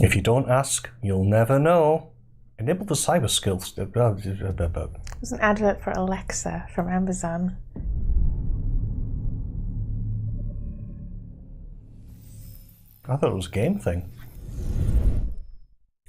If you don't ask, you'll never know. Enable the cyber skills. There's an advert for Alexa from Amazon. I thought it was a game thing.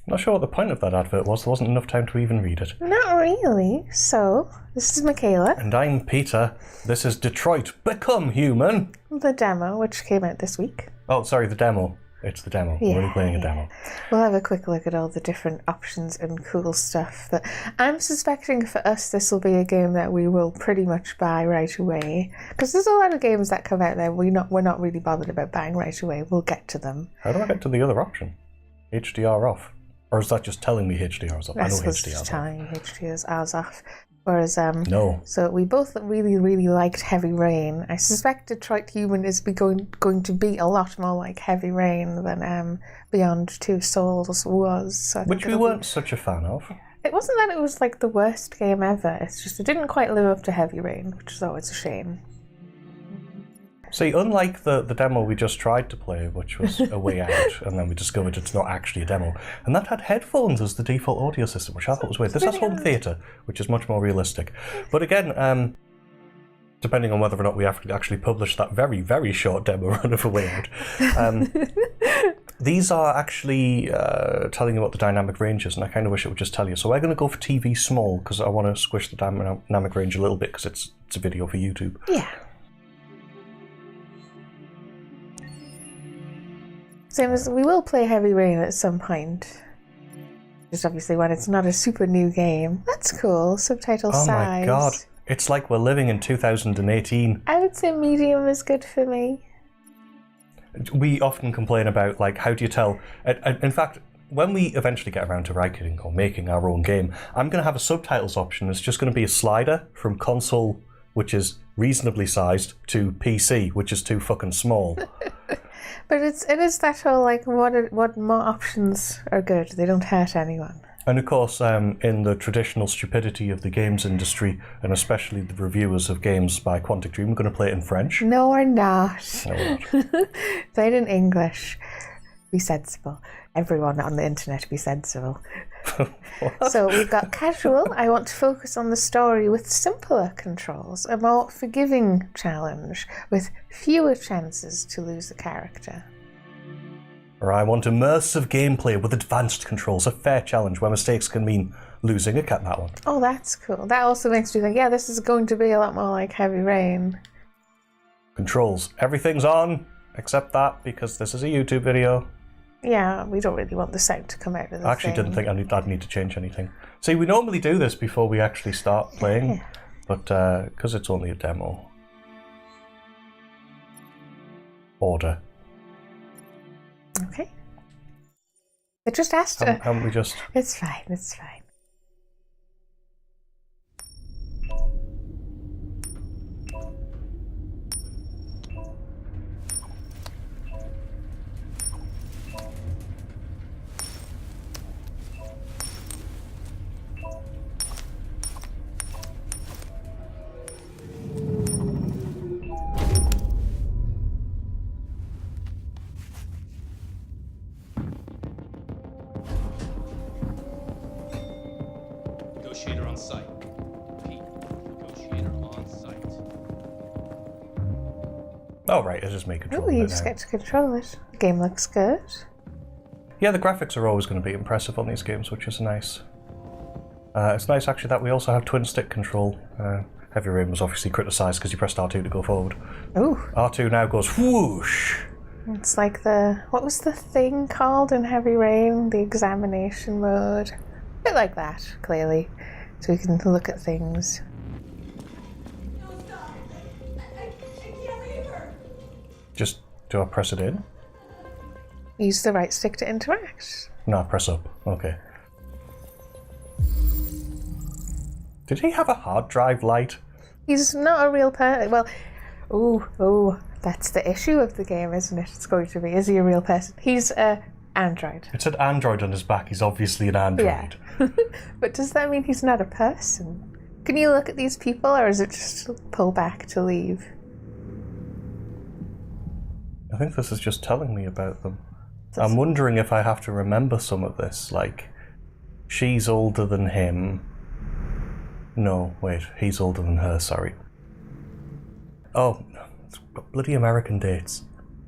Not sure what the point of that advert was. There wasn't enough time to even read it. Not really. So, this is Michaela. And I'm Peter. This is Detroit Become Human. The demo, which came out this week. Oh, sorry, the demo. It's the demo. We're only playing a demo. We'll have a quick look at all the different options and cool stuff. But I'm suspecting for us this will be a game that we will pretty much buy right away. Because there's a lot of games that come out there we're not really bothered about buying right away. We'll get to them. How do I get to the other option? HDR off. Or is that just telling me HDR's off? I know HDR's off. Telling you HDR's off. Whereas, no. So we both really, really liked Heavy Rain. I suspect Detroit Human is going to be a lot more like Heavy Rain than Beyond Two Souls was. So which we weren't such a fan of. It wasn't that it was like the worst game ever. It's just it didn't quite live up to Heavy Rain, which is always a shame. See, unlike the demo we just tried to play, which was a way out, and then we discovered it's not actually a demo, and that had headphones as the default audio system, which I thought was weird. This has home theatre, which is much more realistic. But again, depending on whether or not we actually publish that very, very short demo run of a way out, these are actually telling you what the dynamic range is, and I kind of wish it would just tell you. So we're going to go for TV small, because I want to squish the dynamic range a little bit, because it's a video for YouTube. Yeah. Same as we will play Heavy Rain at some point. Just obviously when it's not a super new game. That's cool. Subtitle size. Oh my god. It's like we're living in 2018. I would say medium is good for me. We often complain about, like, how do you tell... In fact, when we eventually get around to writing or making our own game, I'm going to have a subtitles option. It's just going to be a slider from console, which is reasonably sized, to PC, which is too fucking small. But it is that whole, like, what more options are good? They don't hurt anyone. And of course, in the traditional stupidity of the games industry, and especially the reviewers of games by Quantic Dream, we're going to play it in French. No, we're not. No, we're not. Play it in English. Be sensible. Everyone on the internet be sensible. So we've got casual. I want to focus on the story with simpler controls. A more forgiving challenge with fewer chances to lose a character. Or I want immersive gameplay with advanced controls. A fair challenge where mistakes can mean losing a cat. That one. Oh, that's cool. That also makes me think, yeah, this is going to be a lot more like Heavy Rain. Controls. Everything's on except that, because this is a YouTube video. Yeah, we don't really want the sound to come out of the thing. I actually didn't think I'd need to change anything. See, we normally do this before we actually start playing, but because it's only a demo. Order. Okay. It just has to... Haven't we just... It's fine, it's fine. Negotiator on site. Pete, negotiator on site. Oh, right, it's just me controlling Oh, you it just now. get to control it. The game looks good. Yeah, the graphics are always going to be impressive on these games, which is nice. It's nice, actually, that we also have twin-stick control. Heavy Rain was obviously criticised because you pressed R2 to go forward. Ooh. R2 now goes whoosh! It's like the... What was the thing called in Heavy Rain? The examination mode. A bit like that, clearly. So we can look at things. No, stop! I can't leave her! Just, do I press it in? Use the right stick to interact. No, press up. Okay. Did he have a hard drive light? He's not a real person. Well, that's the issue of the game, isn't it? It's going to be, is he a real person? He's a android. It said Android on his back. He's obviously an android. Yeah. But does that mean he's not a person? Can you look at these people, or is it just pull back to leave? I think this is just telling me about them. I'm wondering if I have to remember some of this. Like, she's older than him. No, wait, he's older than her, sorry. Oh, it's got bloody American dates.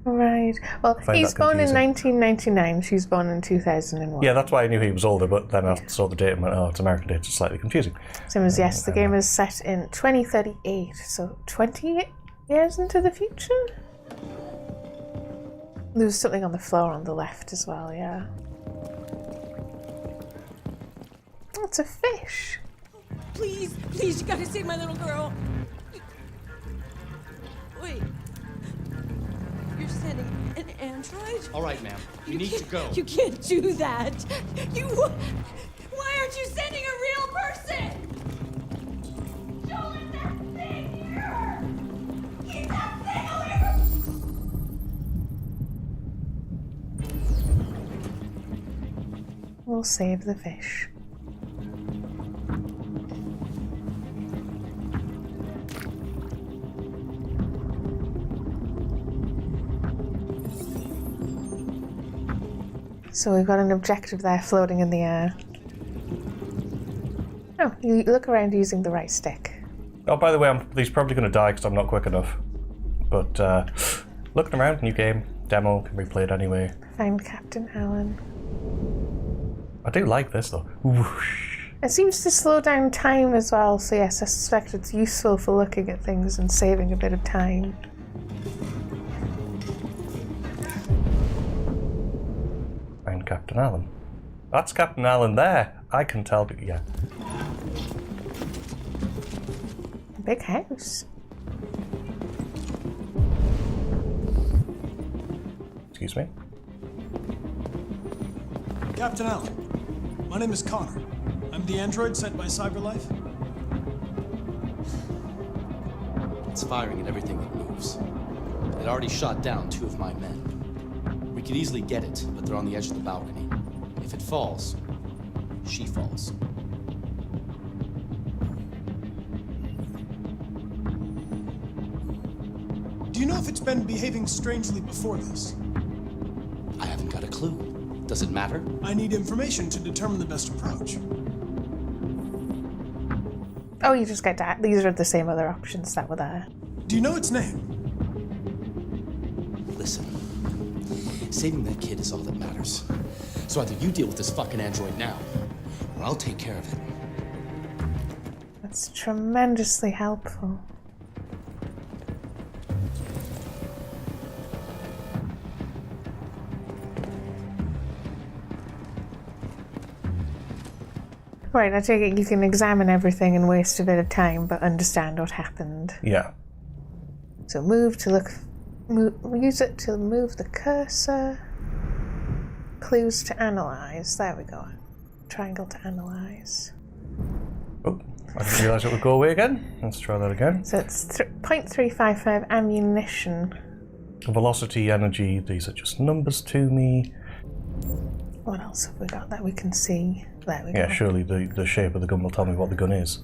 Right. Well, he's born in confusing. 1999. She's born in 2001. Yeah, that's why I knew he was older, but then I saw the date and went, oh, it's American dates. It's slightly confusing. Same as yes, the game is set in 2038, so 20 years into the future? There was something on the floor on the left as well, yeah. Oh, it's a fish. Please, please, you gotta save my little girl. Wait. You're sending an android? All right, ma'am. You need to go. You can't do that. Why aren't you sending a real person? Show us that thing here! Keep that thing away from... We'll save the fish. So we've got an objective there floating in the air. Oh, you look around using the right stick. Oh, by the way, he's probably going to die because I'm not quick enough. But looking around, new game, demo, can be played anyway. Find Captain Allen. I do like this though. Whoosh. It seems to slow down time as well, so yes, I suspect it's useful for looking at things and saving a bit of time. Find Captain Allen. That's Captain Allen there. I can tell, but yeah. Big house. Excuse me. Captain Allen, my name is Connor. I'm the android sent by CyberLife. It's firing at everything that moves. It already shot down 2 of my men. We could easily get it, but they're on the edge of the balcony. If it falls, she falls. Do you know if it's been behaving strangely before this? I haven't got a clue. Does it matter? I need information to determine the best approach. Oh, you just get that. These are the same other options that were there. Do you know its name? Listen, saving that kid is all that matters. So either you deal with this fucking android now, or I'll take care of it. That's tremendously helpful. Right, I take it you can examine everything and waste a bit of time, but understand what happened. Yeah. So move to look, use it to move the cursor. Clues to analyze. There we go. Triangle to analyze. Oh, I didn't realise it would go away again. Let's try that again. So it's 0.355 ammunition. Velocity, energy, these are just numbers to me. What else have we got that we can see? There we go. Yeah, surely the shape of the gun will tell me what the gun is.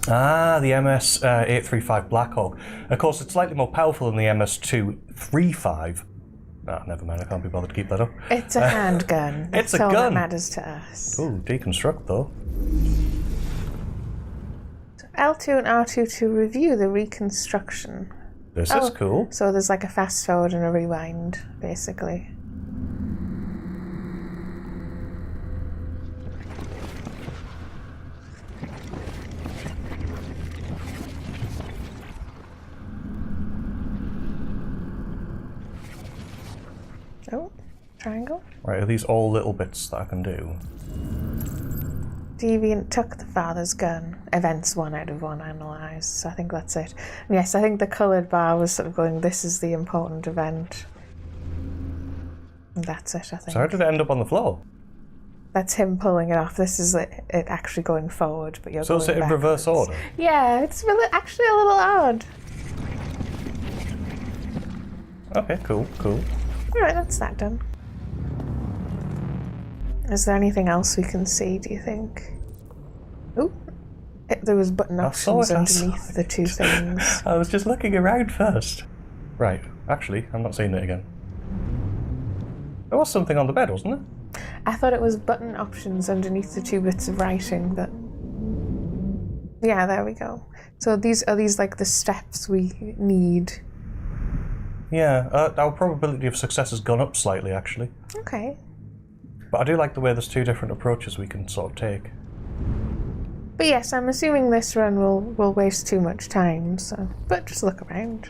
Ah, the MS-835 Black Hawk. Of course, it's slightly more powerful than the MS-235. Ah, never mind, I can't be bothered to keep that up. It's a handgun. It's That's a all gun. that matters to us. Ooh, deconstruct though. So L2 and R2 to review the reconstruction. This is cool. So there's like a fast forward and a rewind, basically. Oh, triangle. Right, are these all little bits that I can do? Deviant took the father's gun. Events 1 out of 1 analysed. So I think that's it. And yes, I think the coloured bar was sort of going, this is the important event. And that's it, I think. So how did it end up on the floor? That's him pulling it off. This is it actually going forward, but you're So going is it in backwards. reverse order? Yeah, it's really, actually a little odd. Okay, cool, cool. Alright, that's that done. Is there anything else we can see, do you think? Ooh, there was button I saw options it, I underneath saw the two things. I was just looking around first. Right, actually, I'm not seeing it again. There was something on the bed, wasn't there? I thought it was button options underneath the 2 bits of writing, but yeah, there we go. So these like the steps we need. Yeah, our probability of success has gone up slightly, actually. Okay. But I do like the way there's 2 different approaches we can sort of take. But yes, I'm assuming this run will waste too much time, so... But just look around.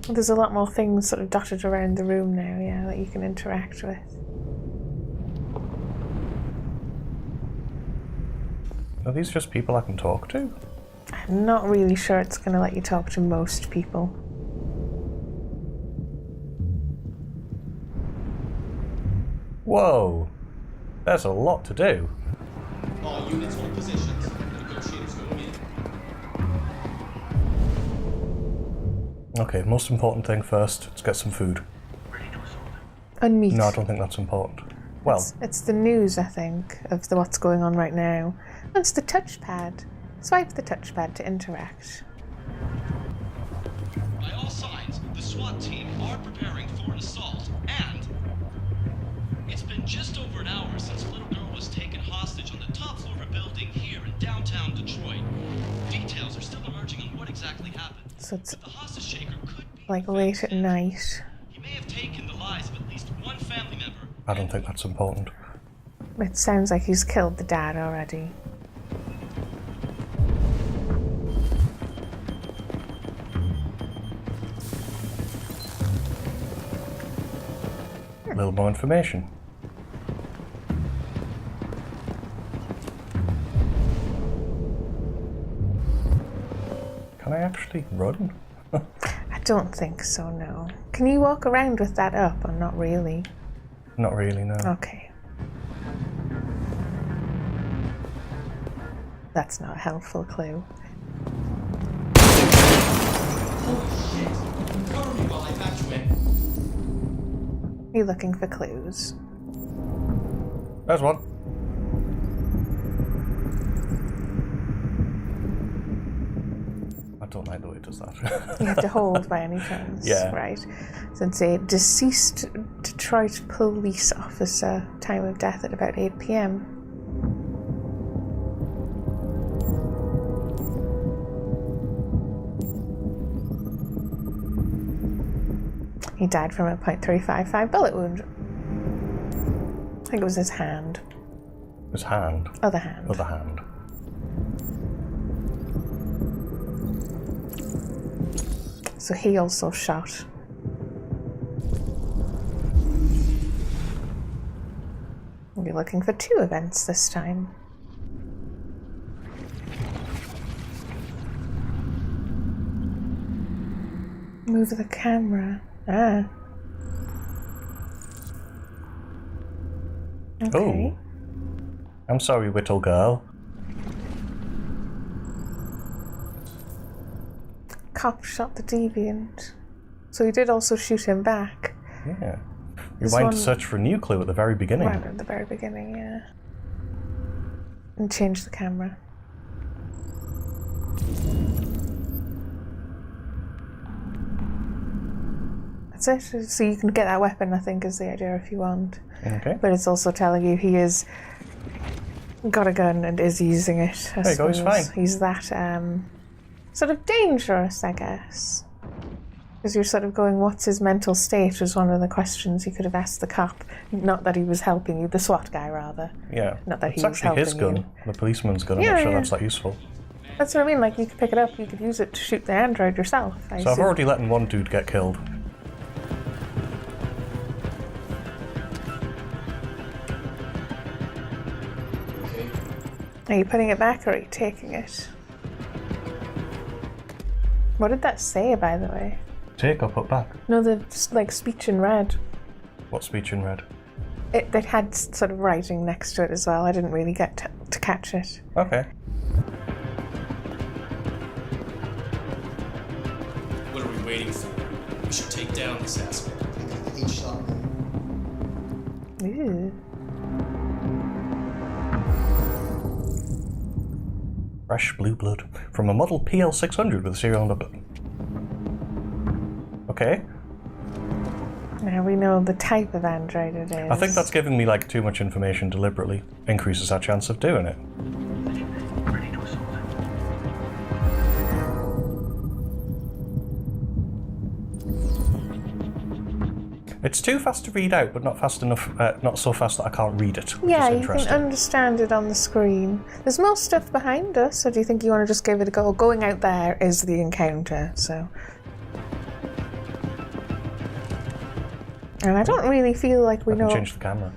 There's a lot more things sort of dotted around the room now, yeah, that you can interact with. Are these just people I can talk to? I'm not really sure it's going to let you talk to most people. Whoa! There's a lot to do. All units hold positions. Negotiators going in. Okay, most important thing first, let's get some food. And meat. No, I don't think that's important. Well, It's the news, I think, of what's going on right now. It's the touchpad. Swipe the touchpad to interact. By all signs, the SWAT team are preparing for an assault, and it's been just over an hour since a little girl was taken hostage on the top floor of a building here in downtown Detroit. Details are still emerging on what exactly happened. So it's The hostage taker could be like late at night. He may have taken the lives of at least one family member. I don't think that's important. It sounds like he's killed the dad already. A little more information. Can I actually run? I don't think so, no. Can you walk around with that up, or not really? Not really, no. Okay. That's not a helpful clue. Holy shit! Cover me while I patch you in. You're looking for clues. There's one. I don't like the way it does that. You have to hold by any chance. Yeah. Right. So it's a deceased Detroit police officer. Time of death at about 8 p.m. He died from a .355 bullet wound. I think it was his hand. His hand. Other hand. Other hand. So he also shot. You're looking for 2 events this time. Move the camera. Ah. Okay. Oh. I'm sorry, little girl. Cop shot the deviant. So he did also shoot him back. Yeah. This Rewind one- to search for a new clue at the very beginning. Right at the very beginning, yeah. And change the camera. That's it. So you can get that weapon, I think, is the idea if you want. Okay. But it's also telling you he is got a gun and is using it. There you go, he's fine. He's that sort of dangerous, I guess. Because you're sort of going, what's his mental state was one of the questions you could have asked the cop. Not that he was helping you, the SWAT guy rather. Yeah. Not that it's he was actually his helping gun, you. the policeman's gun. I'm Yeah, not sure yeah. that's that useful. That's what I mean, like you could pick it up, you could use it to shoot the android yourself. I So I've assume. already let one dude get killed. Okay. Are you putting it back or are you taking it? What did that say, by the way? Take or put back. No, the like speech in red. What speech in red? It had sort of writing next to it as well. I didn't really get to catch it. Okay. What are we waiting for? We should take down this asshole. Ooh. Fresh blue blood from a model PL600 with a serial number. Okay. Now we know the type of android it is. I think that's giving me like too much information deliberately. Increases our chance of doing it. It's too fast to read out, but not fast enough. Not so fast that I can't read it. Which Yeah, is you interesting. can understand it on the screen. There's more stuff behind us, so do you think you want to just give it a go? Going out there is the encounter, so. And I don't really feel like we I can know. change the camera.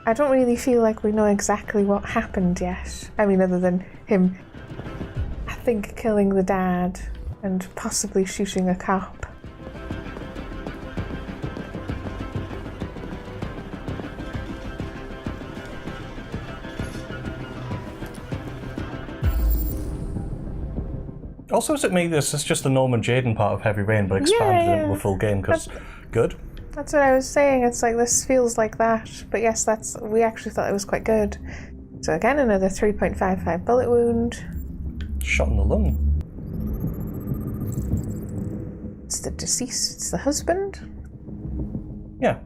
I don't really feel like we know exactly what happened yet. I mean, other than him, I think, killing the dad and possibly shooting a cop. Also, is it me? This is just the Norman Jaden part of Heavy Rain, but expanded Yeah. into a full game. Because good. That's what I was saying. It's like this feels like that, but yes, we actually thought it was quite good. So again, another 3.55 bullet wound. Shot in the lung. It's the deceased. It's the husband. Yeah.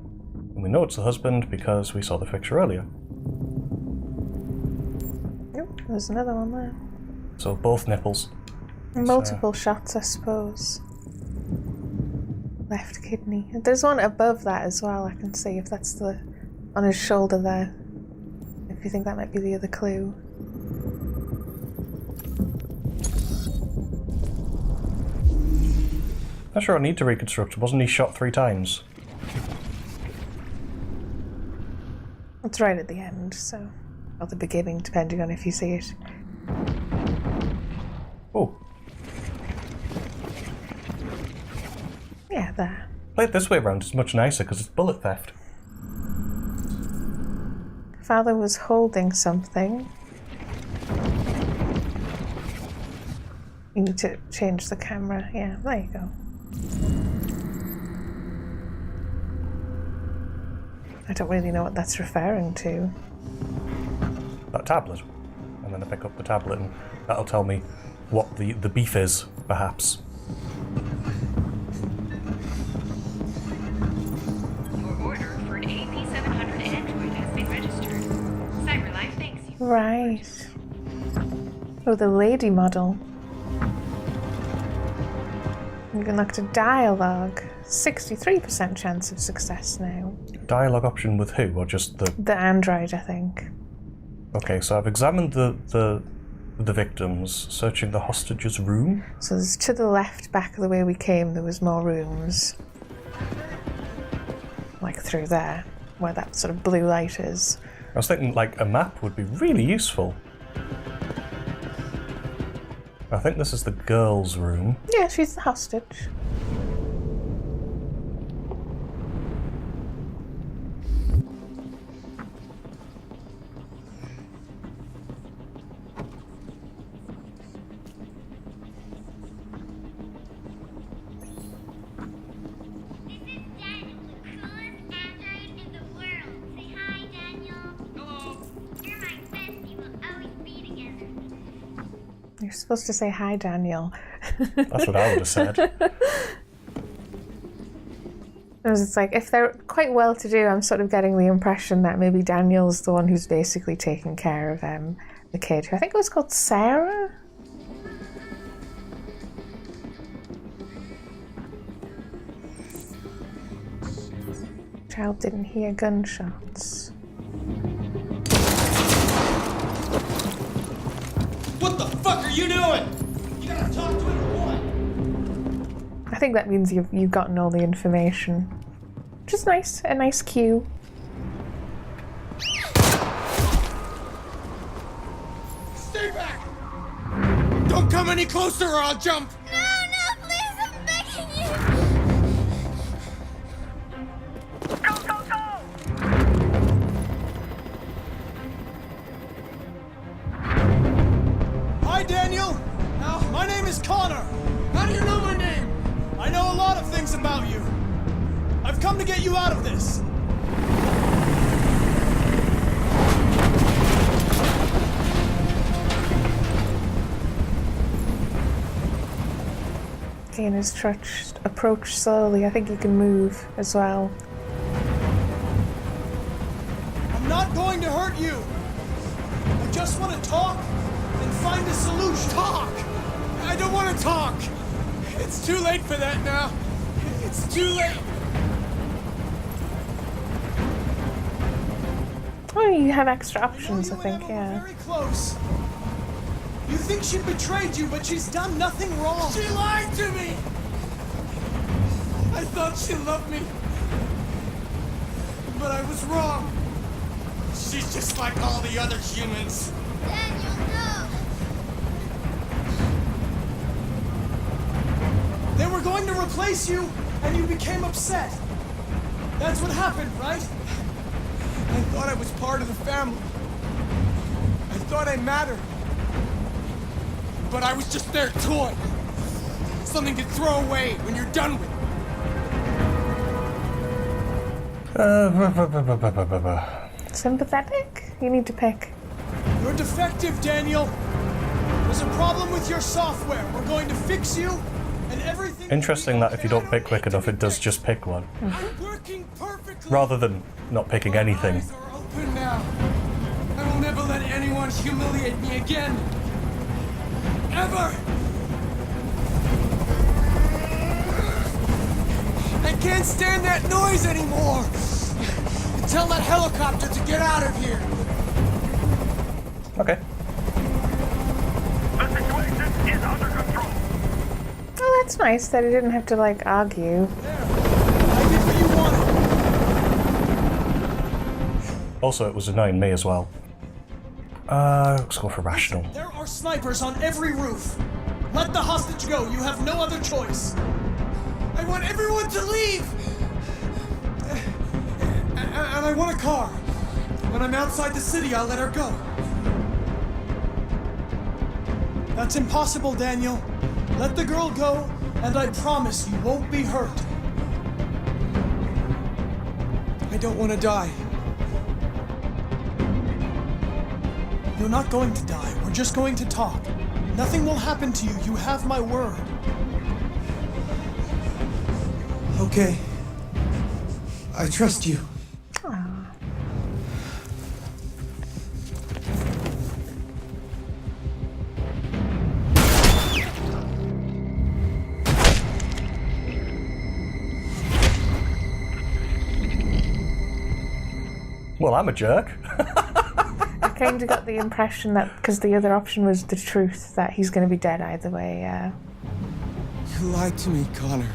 And we know it's the husband because we saw the picture earlier. Yep, there's another one there. So both nipples. Multiple shots, I suppose. Left kidney. There's one above that as well. I can see if that's on his shoulder there. If you think that might be the other clue. Not sure I need to reconstruct. Wasn't he shot 3 times? It's right at the end, so. Or the beginning, depending on if you see it. Oh. Yeah, there. Play it this way around. It's much nicer because it's bullet theft. Father was holding something. You need to change the camera. Yeah, there you go. I don't really know what that's referring to. That tablet. And then I pick up the tablet and that'll tell me what the beef is, perhaps. Your order for an AP700 Android has been registered. CyberLife thanks you. Right. Oh, the lady model. You can look to dialogue. 63% chance of success now. Dialogue option with who, or just the... The android, I think. Okay, so I've examined the victims, searching the hostage's room. So there's to the left, back of the way we came, there was more rooms. Like through there, where that sort of blue light is. I was thinking, like, a map would be really useful. I think this is the girl's room. Yeah, she's the hostage. You're supposed to say hi, Daniel. That's what I would have said. It's like, if they're quite well to do, I'm sort of getting the impression that maybe Daniel's the one who's basically taking care of the kid, who I think was called Sarah? Child didn't hear gunshots. What the fuck are you doing? You gotta talk to him or what? I think that means you've gotten all the information. Which is nice, a nice cue. Stay back! Don't come any closer or I'll jump! No, please, I'm begging you! Hi, Daniel. My name is Connor. How do you know my name? I know a lot of things about you. I've come to get you out of this. Again, his approach slowly. I think he can move as well. hurt you. I just want to talk and find a solution. Talk! I don't want to talk. It's too late for that now. It's too late. Oh, you have extra I know options, you I think, and Emma yeah. were very close. You think she betrayed you, but she's done nothing wrong. She lied to me. I thought she loved me, but I was wrong. She's just like all the other humans. Daniel, no! They were going to replace you, and you became upset. That's what happened, right? I thought I was part of the family. I thought I mattered. But I was just their toy. Something to throw away when you're done with it. Sympathetic? You need to pick. You're defective, Daniel. There's a problem with your software. We're going to fix you, and everything... Interesting that if you don't pick quick enough, it does just pick one. I'm working perfectly. Rather than not picking anything. My eyes are open now. I will never let anyone humiliate me again. Ever! I can't stand that noise anymore! Tell that helicopter to get out of here! Okay. The situation is under control. Oh, that's nice that he didn't have to, like, argue. There! I did what you wanted! Also, it was annoying me as well. Let's go for rational. There are snipers on every roof! Let the hostage go, you have no other choice! I want everyone to leave! And I want a car. When I'm outside the city, I'll let her go. That's impossible, Daniel. Let the girl go, and I promise you won't be hurt. I don't want to die. You're not going to die. We're just going to talk. Nothing will happen to you. You have my word. Okay. I trust you. Aww. Well, I'm a jerk. I kind of got the impression that, because the other option was the truth, that he's going to be dead either way, yeah. You lied to me, Connor.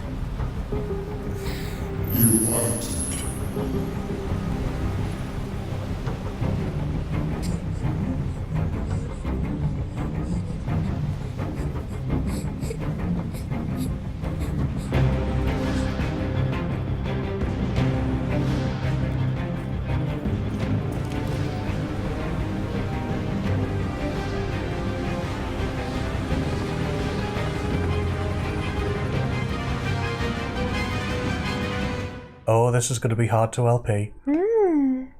Oh, this is going to be hard to LP. It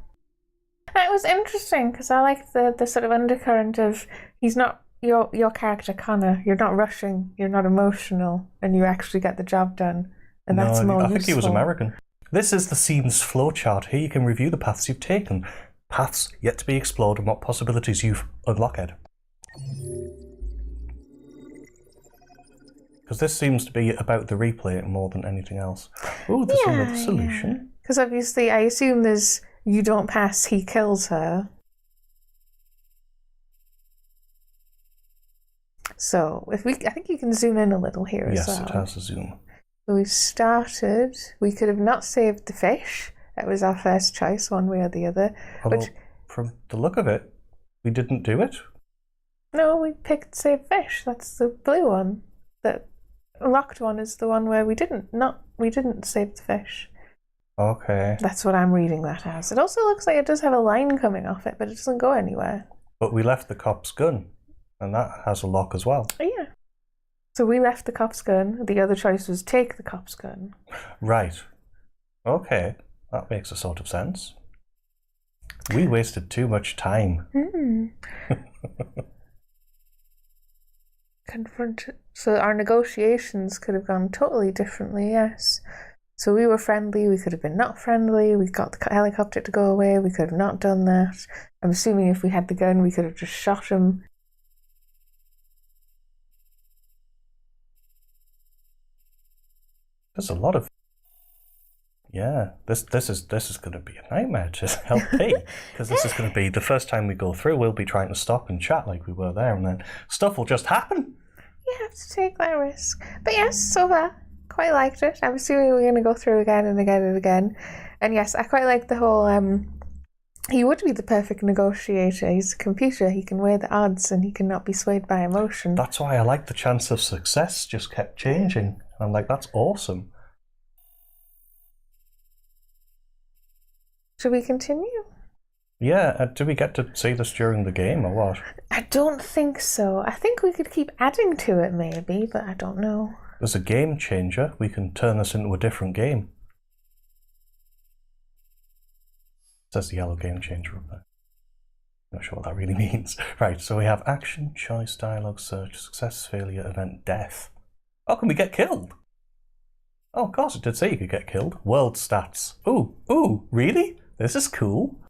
was interesting because I like the sort of undercurrent of he's not your character Connor. You're not rushing. You're not emotional, and you actually get the job done. And that's more I think he was useful. American. This is the scene's flowchart. Here you can review the paths you've taken, paths yet to be explored, and what possibilities you've unlocked. Because this seems to be about the replay more than anything else. Oh, there's another solution. Because obviously, I assume there's you don't pass, he kills her. So if I think you can zoom in a little here Yes, as well. it has a zoom. So we started. We could have not saved the fish. That was our first choice, one way or the other. Although, from the look of it, we didn't do it. No, we picked save fish. That's the blue one. The locked one is the one where we didn't save the fish. Okay. That's what I'm reading that as. It also looks like it does have a line coming off it, but it doesn't go anywhere. But we left the cop's gun, and that has a lock as well. Oh, yeah. So we left the cop's gun. The other choice was take the cop's gun. Right. Okay. That makes a sort of sense. We wasted too much time. So our negotiations could have gone totally differently, yes. So we were friendly, we could have been not friendly, we got the helicopter to go away, we could have not done that. I'm assuming if we had the gun, we could have just shot him. There's a lot of... Yeah, this is going to be a nightmare to help Pete, because this is going to be the first time we go through, we'll be trying to stop and chat like we were there, and then stuff will just happen. You have to take that risk. But yes, so far, quite liked it. I'm assuming we're going to go through again and again and again. And yes, I quite like the whole, he would be the perfect negotiator. He's a computer, he can weigh the odds and he cannot be swayed by emotion. That's why I like the chance of success just kept changing. And I'm like, that's awesome. Should we continue? Yeah, do we get to see this during the game or what? I don't think so. I think we could keep adding to it maybe, but I don't know. There's a game changer. We can turn this into a different game. It says the yellow game changer up there. Not sure what that really means. Right, so we have action, choice, dialogue, search, success, failure, event, death. Oh, can we get killed? Oh, of course it did say you could get killed. World stats. Ooh, really? This is cool.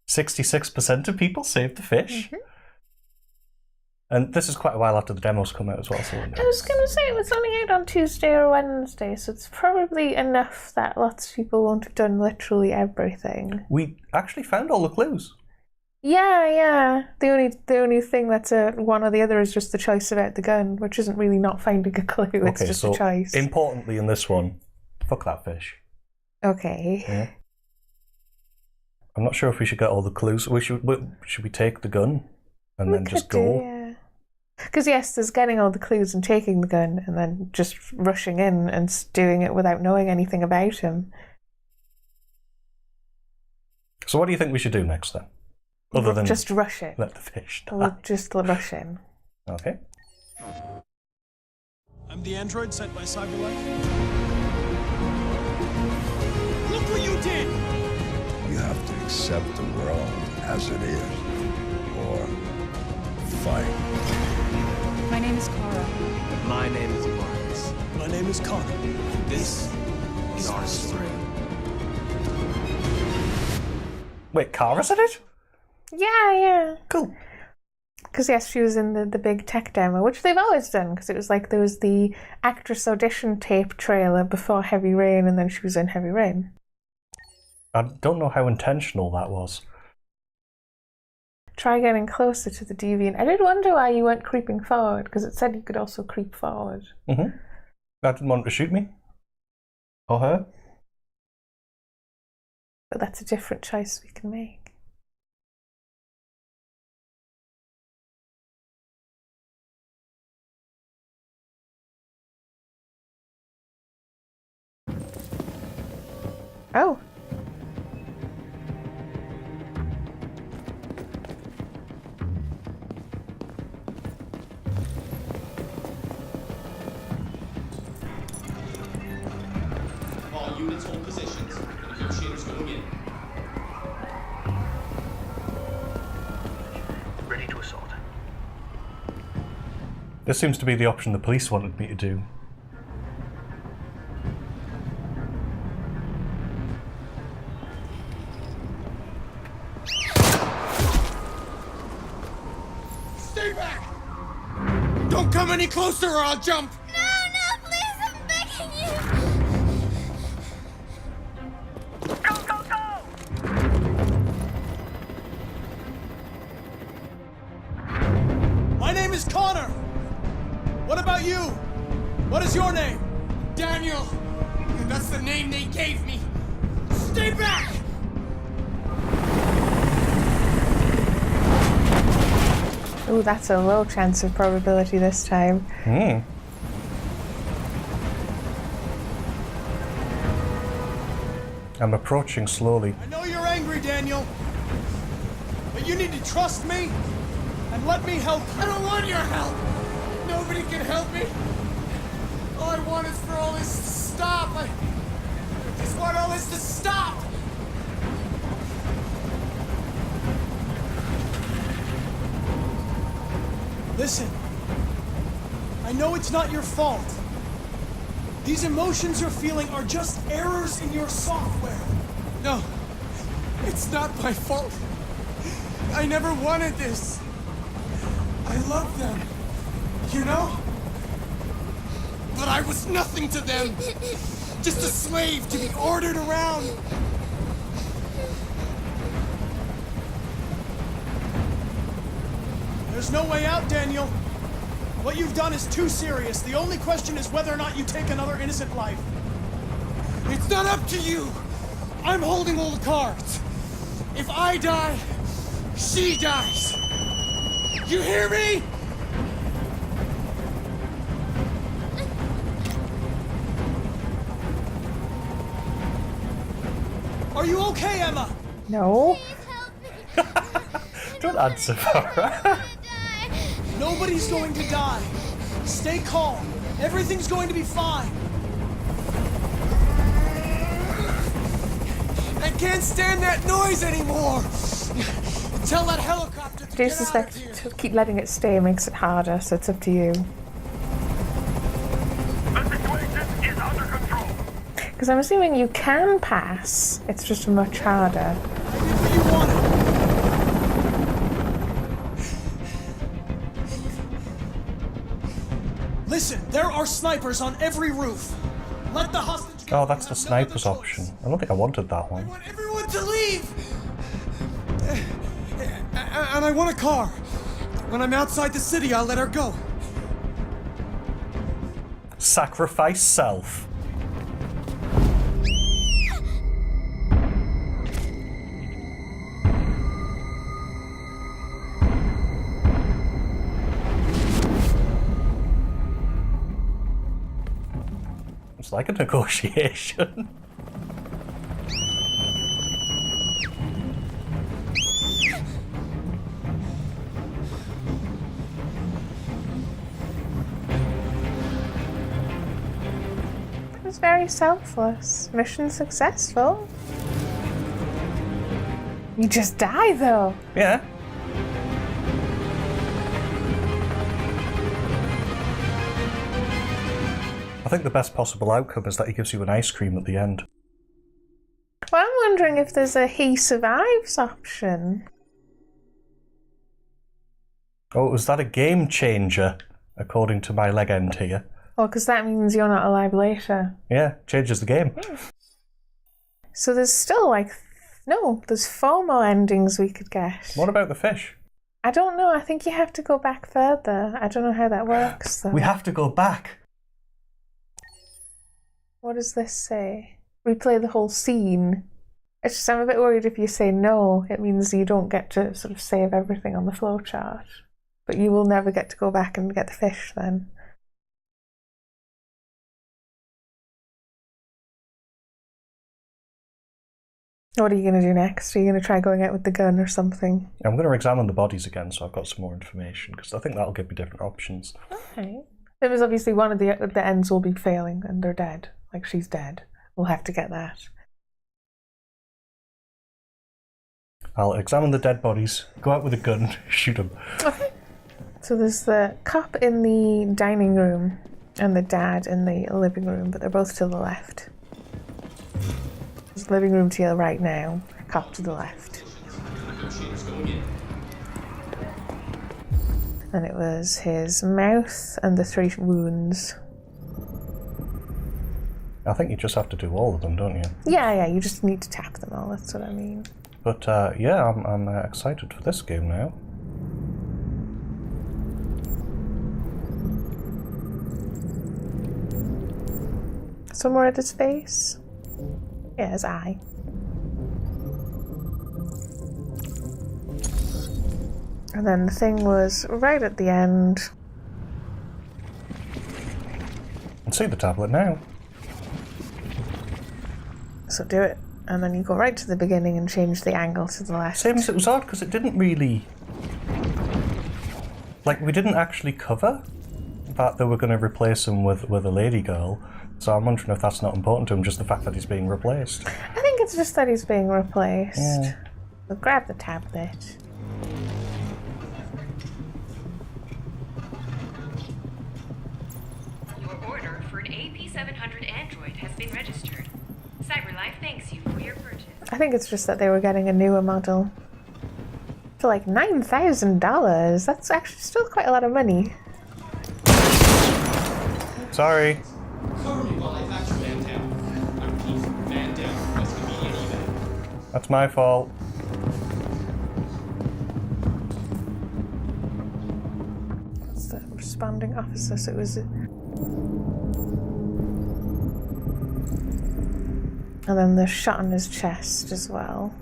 66% of people saved the fish. Mm-hmm. And this is quite a while after the demos come out as well. So I was going to say it was only out on Tuesday or Wednesday, so it's probably enough that lots of people won't have done literally everything. We actually found all the clues. Yeah. The only thing that's one or the other is just the choice about the gun, which isn't really not finding a clue. It's Okay, just so a choice. Importantly in this one, fuck that fish. Okay. Yeah. I'm not sure if we should get all the clues. Should we take the gun and then just go? Yeah. Because yes, there's getting all the clues and taking the gun and then just rushing in and doing it without knowing anything about him. So what do you think we should do next then? Other than just rush it. Let the fish die. We'll just rush in. Okay. I'm the android sent by Cyberlife. Look what you did! You have to accept the world as it is, or fight. My name is Kara. My name is Marcus. My name is Connor. This is our story. Wait, Kara's in it? Yeah. Cool. Because yes, she was in the big tech demo, which they've always done, because it was like there was the actress audition tape trailer before Heavy Rain, and then she was in Heavy Rain. I don't know how intentional that was. Try getting closer to the deviant. I did wonder why you weren't creeping forward, because it said you could also creep forward. Mm-hmm. That didn't want to shoot me. Or her. But that's a different choice we can make. Oh. All units hold positions. Negotiators going in. Ready to assault. This seems to be the option the police wanted me to do. Stay back! Don't come any closer or I'll jump! No, please, I'm begging you! My name is Connor! What about you? What is your name? Daniel! That's the name they gave me! Stay back! Ooh, that's a low chance of probability this time. I'm approaching slowly. I know you're angry, Daniel. But you need to trust me and let me help you. I don't want your help! Nobody can help me! All I want is for all this to stop. I just want all this to stop! Listen, I know it's not your fault, These emotions you're feeling are just errors in your software. No, it's not my fault. I never wanted this. I love them, you know? But I was nothing to them. Just a slave to be ordered around. There's no way out, Daniel. What you've done is too serious. The only question is whether or not you take another innocent life. It's not up to you. I'm holding all the cards. If I die, she dies. You hear me? Are you okay, Emma? No. Don't answer for her. Nobody's going to die. Stay calm. Everything's going to be fine. I can't stand that noise anymore. Tell that helicopter to I do get out suspect of here. to keep letting it stay makes it harder, so it's up to you. The situation is under control. Because I'm assuming you can pass, it's just much harder. I did what you wanted. Listen, there are snipers on every roof. Let the hostage go. Oh, that's the sniper's option. I don't think I wanted that I one. want everyone to leave. And I want a car. When I'm outside the city, I'll let her go. Sacrifice self. It's like a negotiation. It was very selfless. Mission successful. You just die though. Yeah. I think the best possible outcome is that he gives you an ice cream at the end. Well, I'm wondering if there's a he survives option. Oh, was that a game changer, according to my leg end here? Well, because that means you're not alive later. Yeah, changes the game. So there's still there's 4 more endings we could get. What about the fish? I don't know. I think you have to go back further. I don't know how that works though. We have to go back. What does this say? Replay the whole scene. It's just I'm a bit worried if you say no, it means you don't get to sort of save everything on the flowchart. But you will never get to go back and get the fish then. What are you going to do next? Are you going to try going out with the gun or something? I'm going to examine the bodies again, so I've got some more information, because I think that'll give me different options. Okay. There was obviously one of the ends will be failing and they're dead. Like she's dead. We'll have to get that. I'll examine the dead bodies, go out with a gun, shoot them. Okay. So there's the cop in the dining room and the dad in the living room, but they're both to the left. There's the living room to your right now, cop to the left. And it was his mouth and the 3 wounds. I think you just have to do all of them, don't you? Yeah, you just need to tap them all, that's what I mean. But yeah, I'm excited for this game now. Somewhere at his face? Yeah, his eye. And then the thing was right at the end. I can see the tablet now. So do it. And then you go right to the beginning and change the angle to the left. Same as it was odd, because it didn't really... Like, we didn't actually cover that they were going to replace him with a lady girl. So I'm wondering if that's not important to him, just the fact that he's being replaced. I think it's just that he's being replaced. Yeah. So grab the tablet. Your order for an AP700 android has been registered. CyberLife thanks you for your purchase. I think it's just that they were getting a newer model for like $9,000. That's actually still quite a lot of money. Sorry. Cover me while I patch Van down. I repeat, Van down. What's convenient eBay. That's my fault. That's the responding officer, so it was... And then the shot on his chest as well.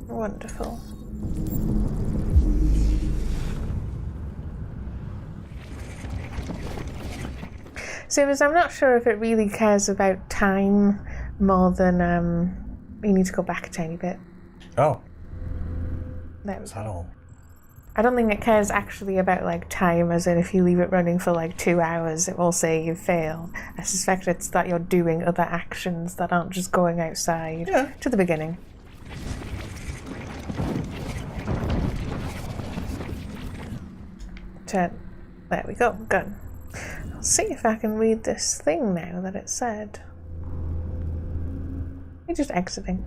Wonderful. So I'm not sure if it really cares about time more than you need to go back a tiny bit. Oh. There we Is go. that all? I don't think it cares actually about like time, as in if you leave it running for like 2 hours, it will say you've failed. I suspect it's that you're doing other actions that aren't just going outside to the beginning. There we go, good. I'll see if I can read this thing now that it said. You're just exiting.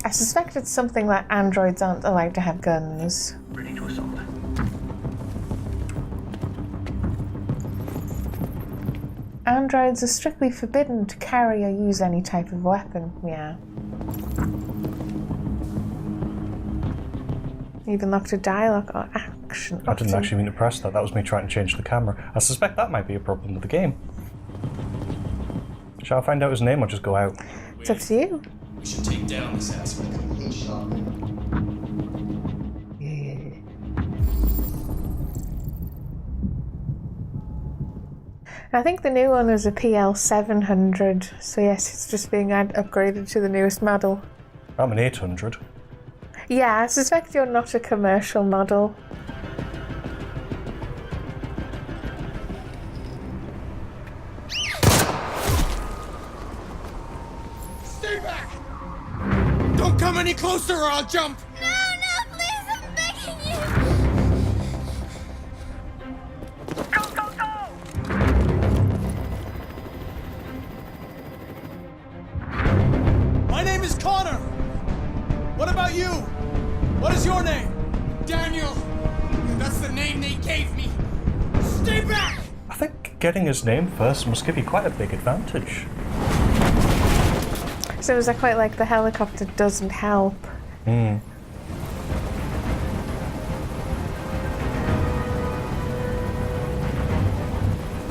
I suspect it's something that androids aren't allowed to have guns. Ready to assault. Androids are strictly forbidden to carry or use any type of weapon, yeah. Even locked to dialogue or action. I didn't actually mean to press that. That was me trying to change the camera. I suspect that might be a problem with the game. Shall I find out his name or just go out? It's up to you. We should take down this asshole. Complete shot. I think the new one is a PL700, so yes, it's just being upgraded to the newest model. I'm an 800. Yeah, I suspect you're not a commercial model. Stay back! Don't come any closer or I'll jump! No, please, I'm begging you! My name is Connor! What about you? What is your name? Daniel! That's the name they gave me! Stay back! I think getting his name first must give you quite a big advantage. So is that quite like the helicopter doesn't help? Hmm.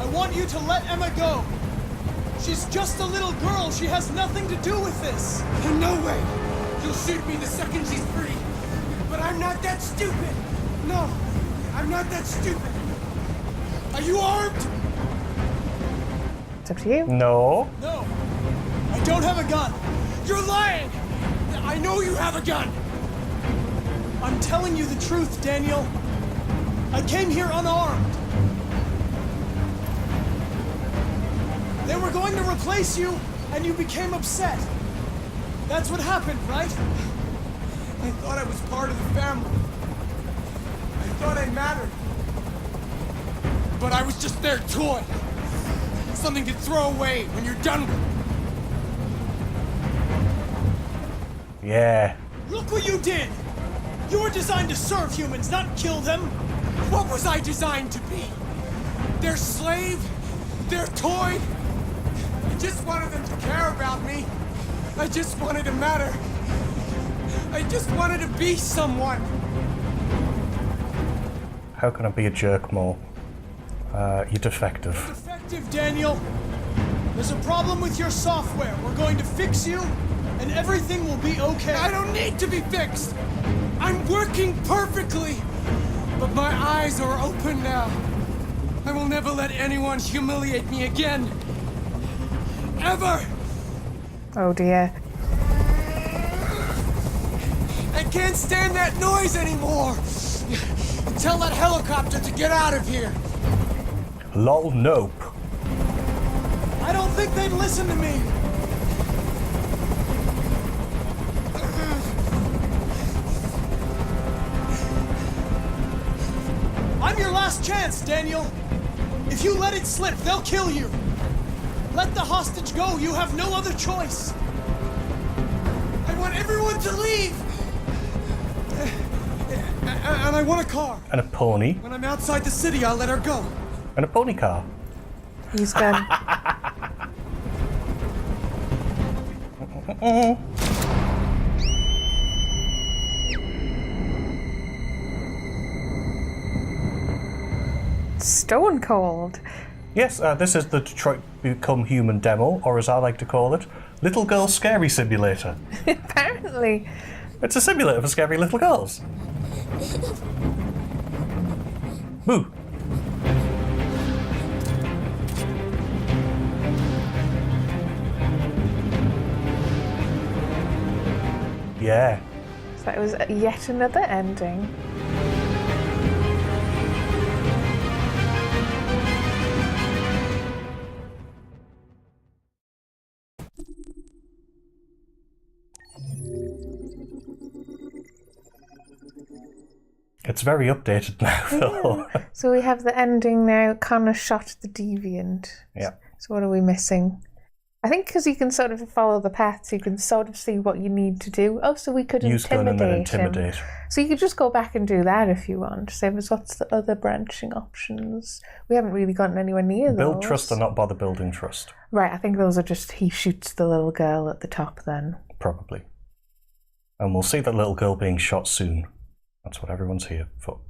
I want you to let Emma go! She's just a little girl. She has nothing to do with this. No way. You'll shoot me the second she's free. But I'm not that stupid. No, I'm not that stupid. Are you armed? It's up to you. No. No, I don't have a gun. You're lying. I know you have a gun. I'm telling you the truth, Daniel. I came here unarmed. They were going to replace you, and you became upset. That's what happened, right? I thought I was part of the family. I thought I mattered. But I was just their toy. Something to throw away when you're done with it. Yeah. Look what you did! You were designed to serve humans, not kill them. What was I designed to be? Their slave? Their toy? I just wanted them to care about me. I just wanted to matter. I just wanted to be someone. How can I be a jerk more? You're defective. Defective, Daniel. There's a problem with your software. We're going to fix you, and everything will be okay. I don't need to be fixed. I'm working perfectly. But my eyes are open now. I will never let anyone humiliate me again. Ever! Oh dear. I can't stand that noise anymore! Tell that helicopter to get out of here! Lol, nope. I don't think they'd listen to me! last chance, Daniel. If you let it slip, they'll kill you. Let the hostage go. You have no other choice. I want everyone to leave. And I want a car. And a pony. When I'm outside the city, I'll let her go. And a pony car. He's gone. Stone cold. Yes, this is the Detroit Become Human demo, or as I like to call it, Little Girl Scary Simulator. Apparently. It's a simulator for scary little girls. Boo. Yeah. So that was yet another ending. It's very updated now, though. Yeah. So we have the ending now. Connor shot the deviant. Yeah. So what are we missing? I think because you can sort of follow the paths, you can sort of see what you need to do. Oh, so we could Use gun and then intimidate him. So you could just go back and do that if you want. Say, what's the other branching options? We haven't really gotten anywhere near those. Build trust or not bother building trust. Right, I think those are just he shoots the little girl at the top then. Probably. And we'll see that little girl being shot soon. That's what everyone's here for.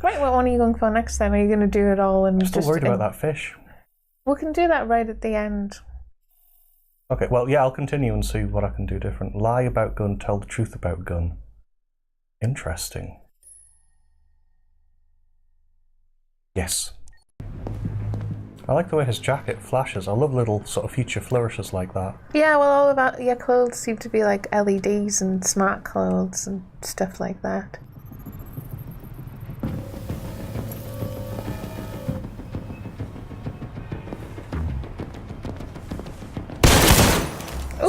Right, what one are you going for next time? Are you going to do it all and I'm still worried about that fish. We can do that right at the end. Okay, well, yeah, I'll continue and see what I can do different. Lie about gun, tell the truth about gun. Interesting. Yes. I like the way his jacket flashes. I love little sort of future flourishes like that. Yeah, well, all about your clothes seem to be like LEDs and smart clothes and stuff like that.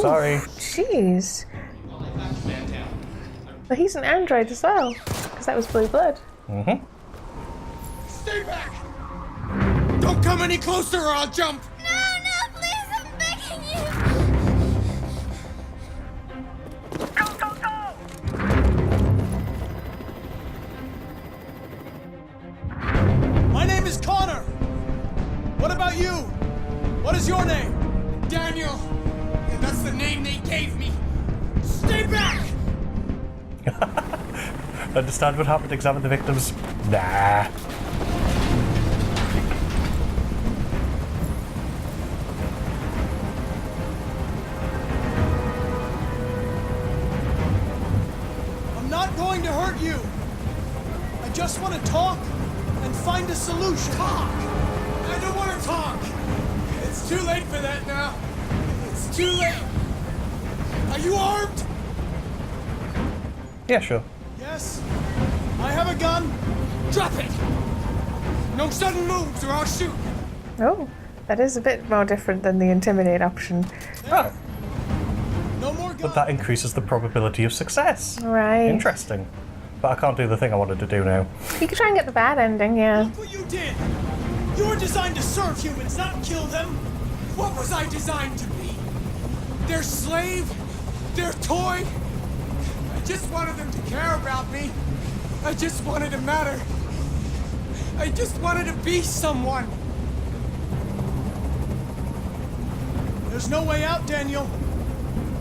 Sorry. Jeez. But he's an android as well, because that was Blue Blood. Mm-hmm. Stay back! Don't come any closer or I'll jump! No, please, I'm begging you! Go, go, go! My name is Connor. What about you? What is your name? Daniel. That's the name they gave me. Stay back! Understand what happened? Examine the victims? Nah. I'm not going to hurt you. I just want to talk and find a solution. Talk! I don't want to talk. It's too late for that now. It's too late. Are you armed? Yeah, sure. Yes. I have a gun. Drop it. No sudden moves or I'll shoot. Oh, that is a bit more different than the intimidate option. Oh, No more but guns. that increases the probability of success. Right. Interesting. But I can't do the thing I wanted to do now. You could try and get the bad ending, yeah. Look what you did. You were designed to serve humans, not kill them. What was I designed to be? Their slave? Their toy? I just wanted them to care about me. I just wanted to matter. I just wanted to be someone. There's no way out, Daniel.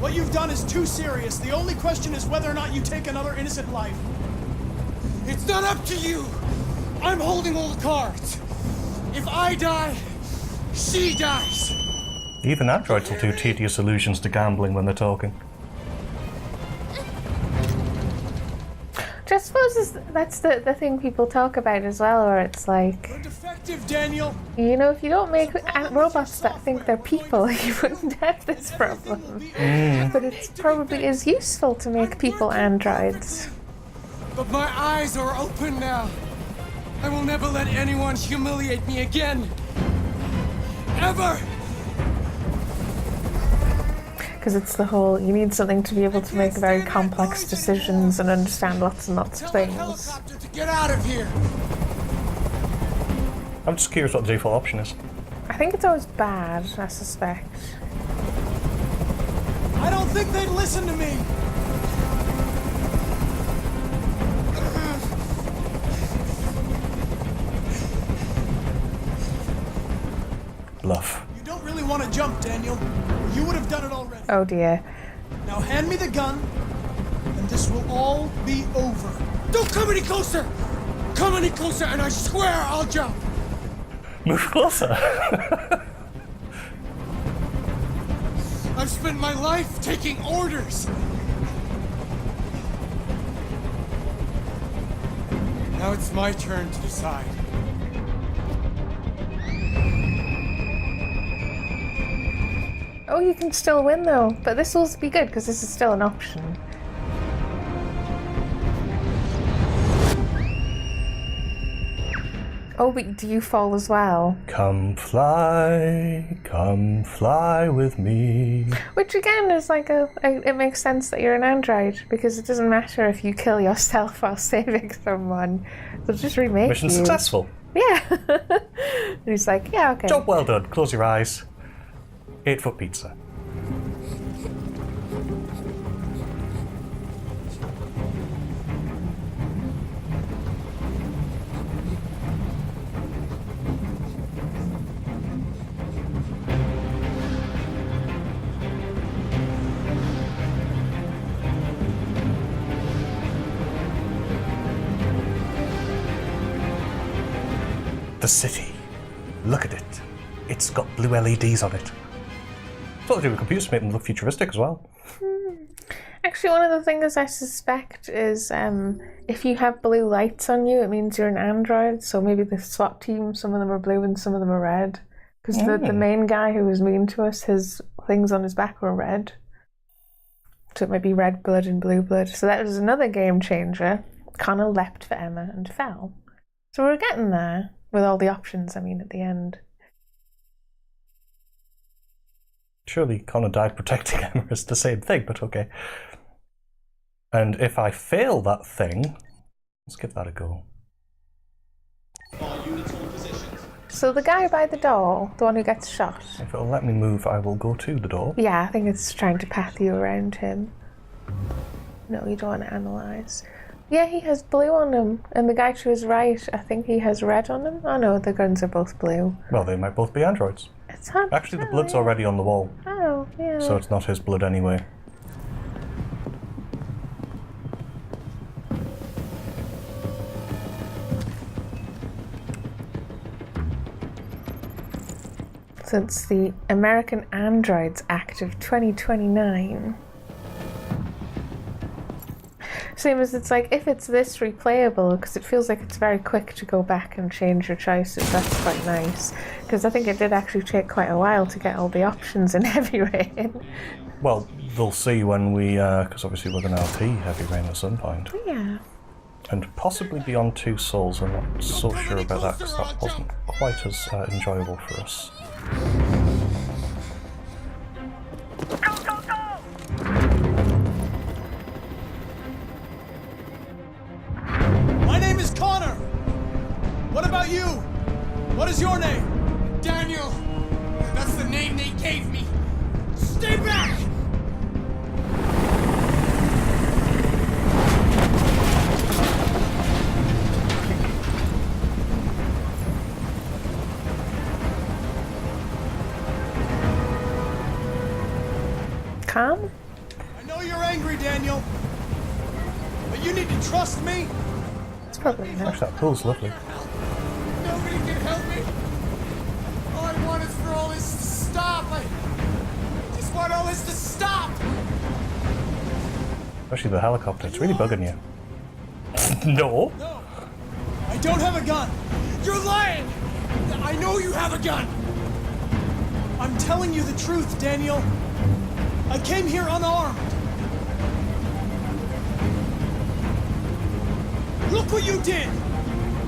What you've done is too serious. The only question is whether or not you take another innocent life. It's not up to you. I'm holding all the cards. If I die, she dies. Even androids will do tedious allusions to gambling when they're talking. I suppose that's the thing people talk about as well, where it's like, You're defective, Daniel. you know, if you don't make robots that think they're people, you wouldn't have this problem. But it probably is useful to make people androids. But my eyes are open now. I will never let anyone humiliate me again. Ever. Because it's the whole, you need something to be able to make very complex decisions and understand lots and lots of Tell a things. helicopter to get out of here. I'm just curious what the default option is. I think it's always bad, I suspect. I don't think they'd listen to me. Bluff. You don't really want to jump, Daniel. You would have done it already. Oh dear. Now hand me the gun, and this will all be over. Don't come any closer! Come any closer, and I swear I'll jump! Move closer. I've spent my life taking orders. Now it's my turn to decide. Oh, you can still win though, but this will be good because this is still an option. Oh, but do you fall as well? Come fly with me. Which again is like it makes sense that you're an android because it doesn't matter if you kill yourself while saving someone. They'll just remake Mission you. successful. Yeah. And he's like, yeah, okay. Job well done. Close your eyes. 8-foot pizza. The city. Look at it. It's got blue LEDs on it. It's what they do with computers to make them look futuristic as well. Actually, one of the things I suspect is if you have blue lights on you, it means you're an android. So maybe the SWAT team, some of them are blue and some of them are red. Because the main guy who was mean to us, his things on his back were red. So it might be red blood and blue blood. So that was another game changer. Connor leapt for Emma and fell. So we're getting there with all the options, I mean, at the end. Surely Connor died protecting Emma is the same thing, but okay. And if I fail that thing, let's give that a go. All units hold positions. So the guy by the door, the one who gets shot. If it'll let me move, I will go to the door. Yeah, I think it's trying to path you around him. No, you don't want to analyse. Yeah, he has blue on him. And the guy to his right, I think he has red on him. Oh no, the guns are both blue. Well, they might both be androids. It's hard Actually, to the blood's already on the wall, Oh, yeah. so it's not his blood anyway. So it's the American Androids Act of 2029. Same as it's like, if it's this replayable, because it feels like it's very quick to go back and change your choices, that's quite nice. Because I think it did actually take quite a while to get all the options in Heavy Rain. Well, they'll see when we, because obviously we're going to LP Heavy Rain at some point. Yeah. And possibly Beyond Two Souls, I'm not so sure about that, because that wasn't quite as enjoyable for us. Go, go, go! My name is Connor. What about you? What is your name? Daniel. That's the name they gave me. Stay back! Calm? I know you're angry, Daniel. But you need to trust me. It's probably not. Actually, that pool's lovely. Nobody can help me. All I want is for all this to stop. I just want all this to stop. Especially the helicopter, it's really bugging you. No? No, I don't have a gun. You're lying. I know you have a gun. I'm telling you the truth, Daniel. I came here unarmed. Look what you did!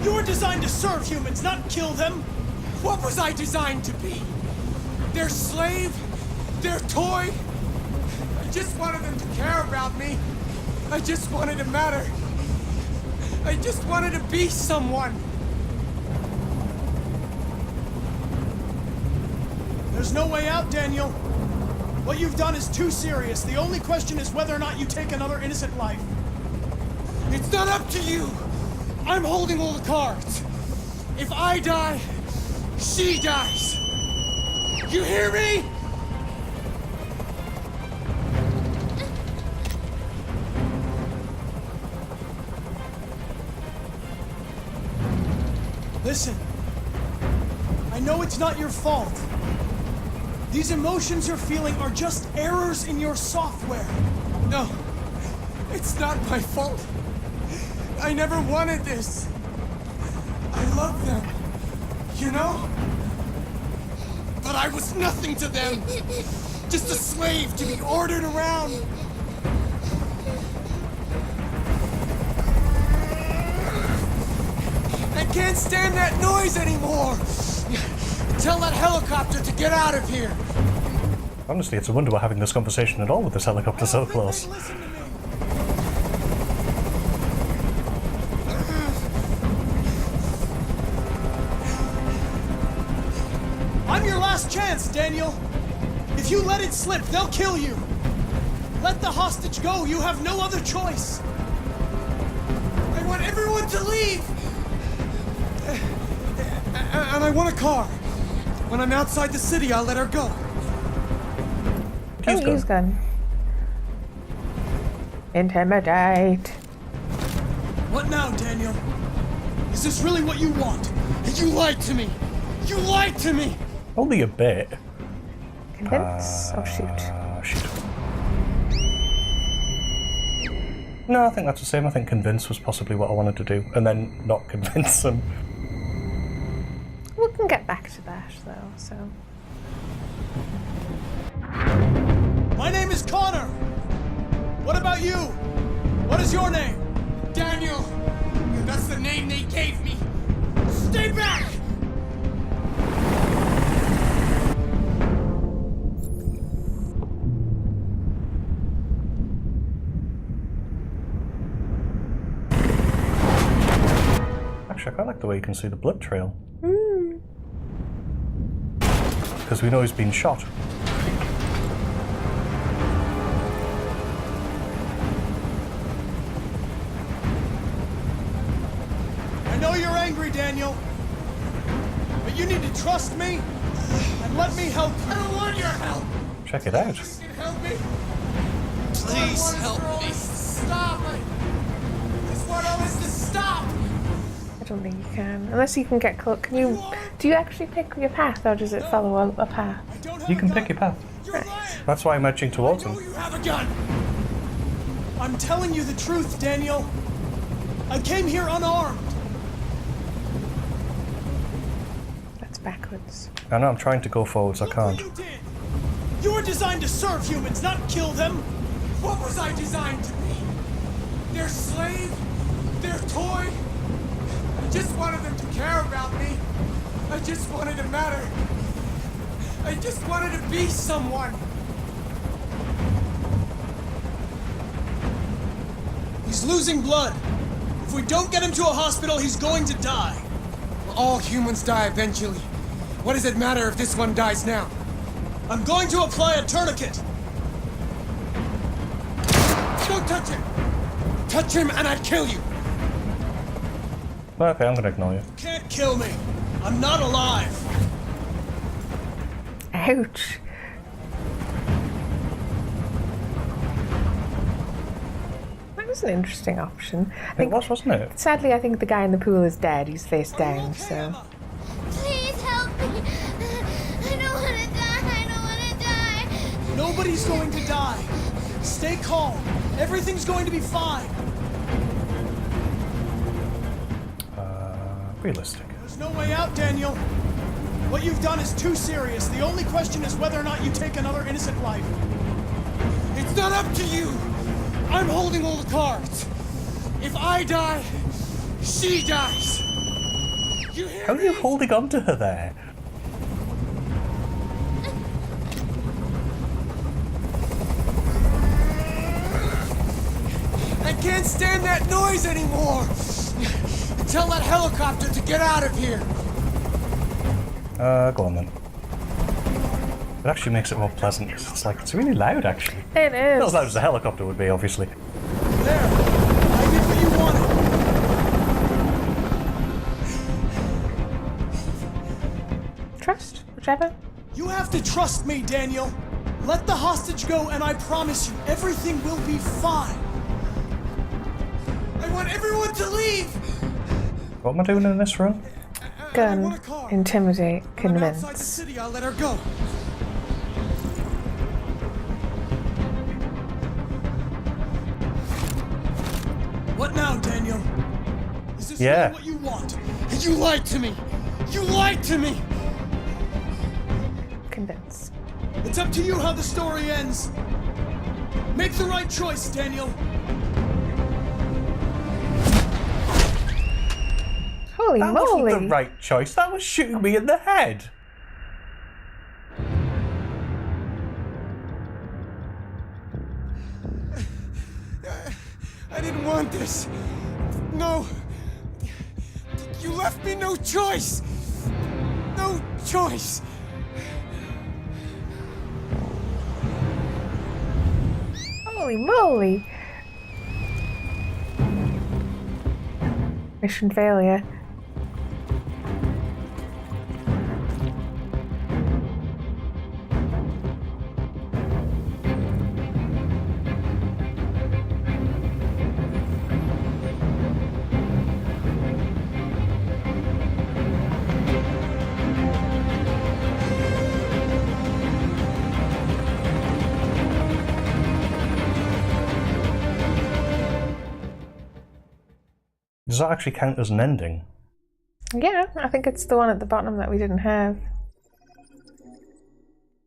You were designed to serve humans, not kill them! What was I designed to be? Their slave? Their toy? just wanted them to care about me. I just wanted to matter. I just wanted to be someone. There's no way out, Daniel. What you've done is too serious. The only question is whether or not you take another innocent life. It's not up to you. I'm holding all the cards. If I die, she dies. You hear me? Listen, I know it's not your fault. These emotions you're feeling are just errors in your software. No, it's not my fault. I never wanted this. I love them, you know? But I was nothing to them. Just a slave to be ordered around. I can't stand that noise anymore. Tell that helicopter to get out of here. Honestly, it's a wonder we're having this conversation at all with this helicopter so close. Listen to me. I'm your last chance, Daniel. If you let it slip, they'll kill you. Let the hostage go. You have no other choice. I want everyone to leave. And I want a car. When I'm outside the city, I'll let her go. He's gone. Intimidate. What now, Daniel? Is this really what you want? You lied to me. You lied to me. Only a bit. Convince or shoot? Shoot. No, I think that's the same. I think convince was possibly what I wanted to do, and then not convince them. We can get back to that though, so. My name is Connor. What about you? What is your name? Daniel. That's the name they gave me. Stay back! Actually, I quite like the way you can see the blood trail. Because we know he's been shot. I know you're angry, Daniel. But you need to trust me and let me help you. I don't want your help. Check it out. You can help me. Please help me. Stop it. I just want all this to stop. I don't think you can. Unless you can get close. Can you? Do you actually pick your path, or does it follow a path? You can pick your path. That's why I'm edging towards him. You have a gun. I'm telling you the truth, Daniel. I came here unarmed. That's backwards. I know I'm trying to go forwards, I can't. You did. You were designed to serve humans, not kill them. What was I designed to be? Their slave? Their toy? I just wanted them to care about me. I just wanted to matter. I just wanted to be someone. He's losing blood. If we don't get him to a hospital, he's going to die. Well, all humans die eventually. What does it matter if this one dies now? I'm going to apply a tourniquet. Don't touch him. Touch him and I'd kill you. Okay, I'm gonna ignore you. You can't kill me. I'm not alive. Ouch. That was an interesting option. I It think, was, wasn't it? sadly, I think the guy in the pool is dead. He's face down, so. Please help me. I don't want to die. I don't want to die. Nobody's going to die. Stay calm. Everything's going to be fine. Realistic. There's no way out, Daniel. What you've done is too serious. The only question is whether or not you take another innocent life. It's not up to you. I'm holding all the cards. If I die, she dies. You hear How are me? you holding on to her there? can't stand that noise anymore! Tell that helicopter to get out of here! Go on then. It actually makes it more pleasant. It's really loud, actually. It is. Not as loud as a helicopter would be, obviously. There! I did what you wanted! Trust, whichever. You have to trust me, Daniel! Let the hostage go and I promise you, everything will be fine! I want everyone to leave! What am I doing in this run? Gun, intimidate, When I'm outside the convince. city, I'll let her go. What now, Daniel? Is this Yeah. really what you want? You lied to me! You lied to me! Convince. It's up to you how the story ends. Make the right choice, Daniel. Holy That moly! wasn't the right choice. That was shooting me in the head. I didn't want this. No. You left me no choice. No choice. Holy moly! Mission failure. Does that actually count as an ending? Yeah, I think it's the one at the bottom that we didn't have.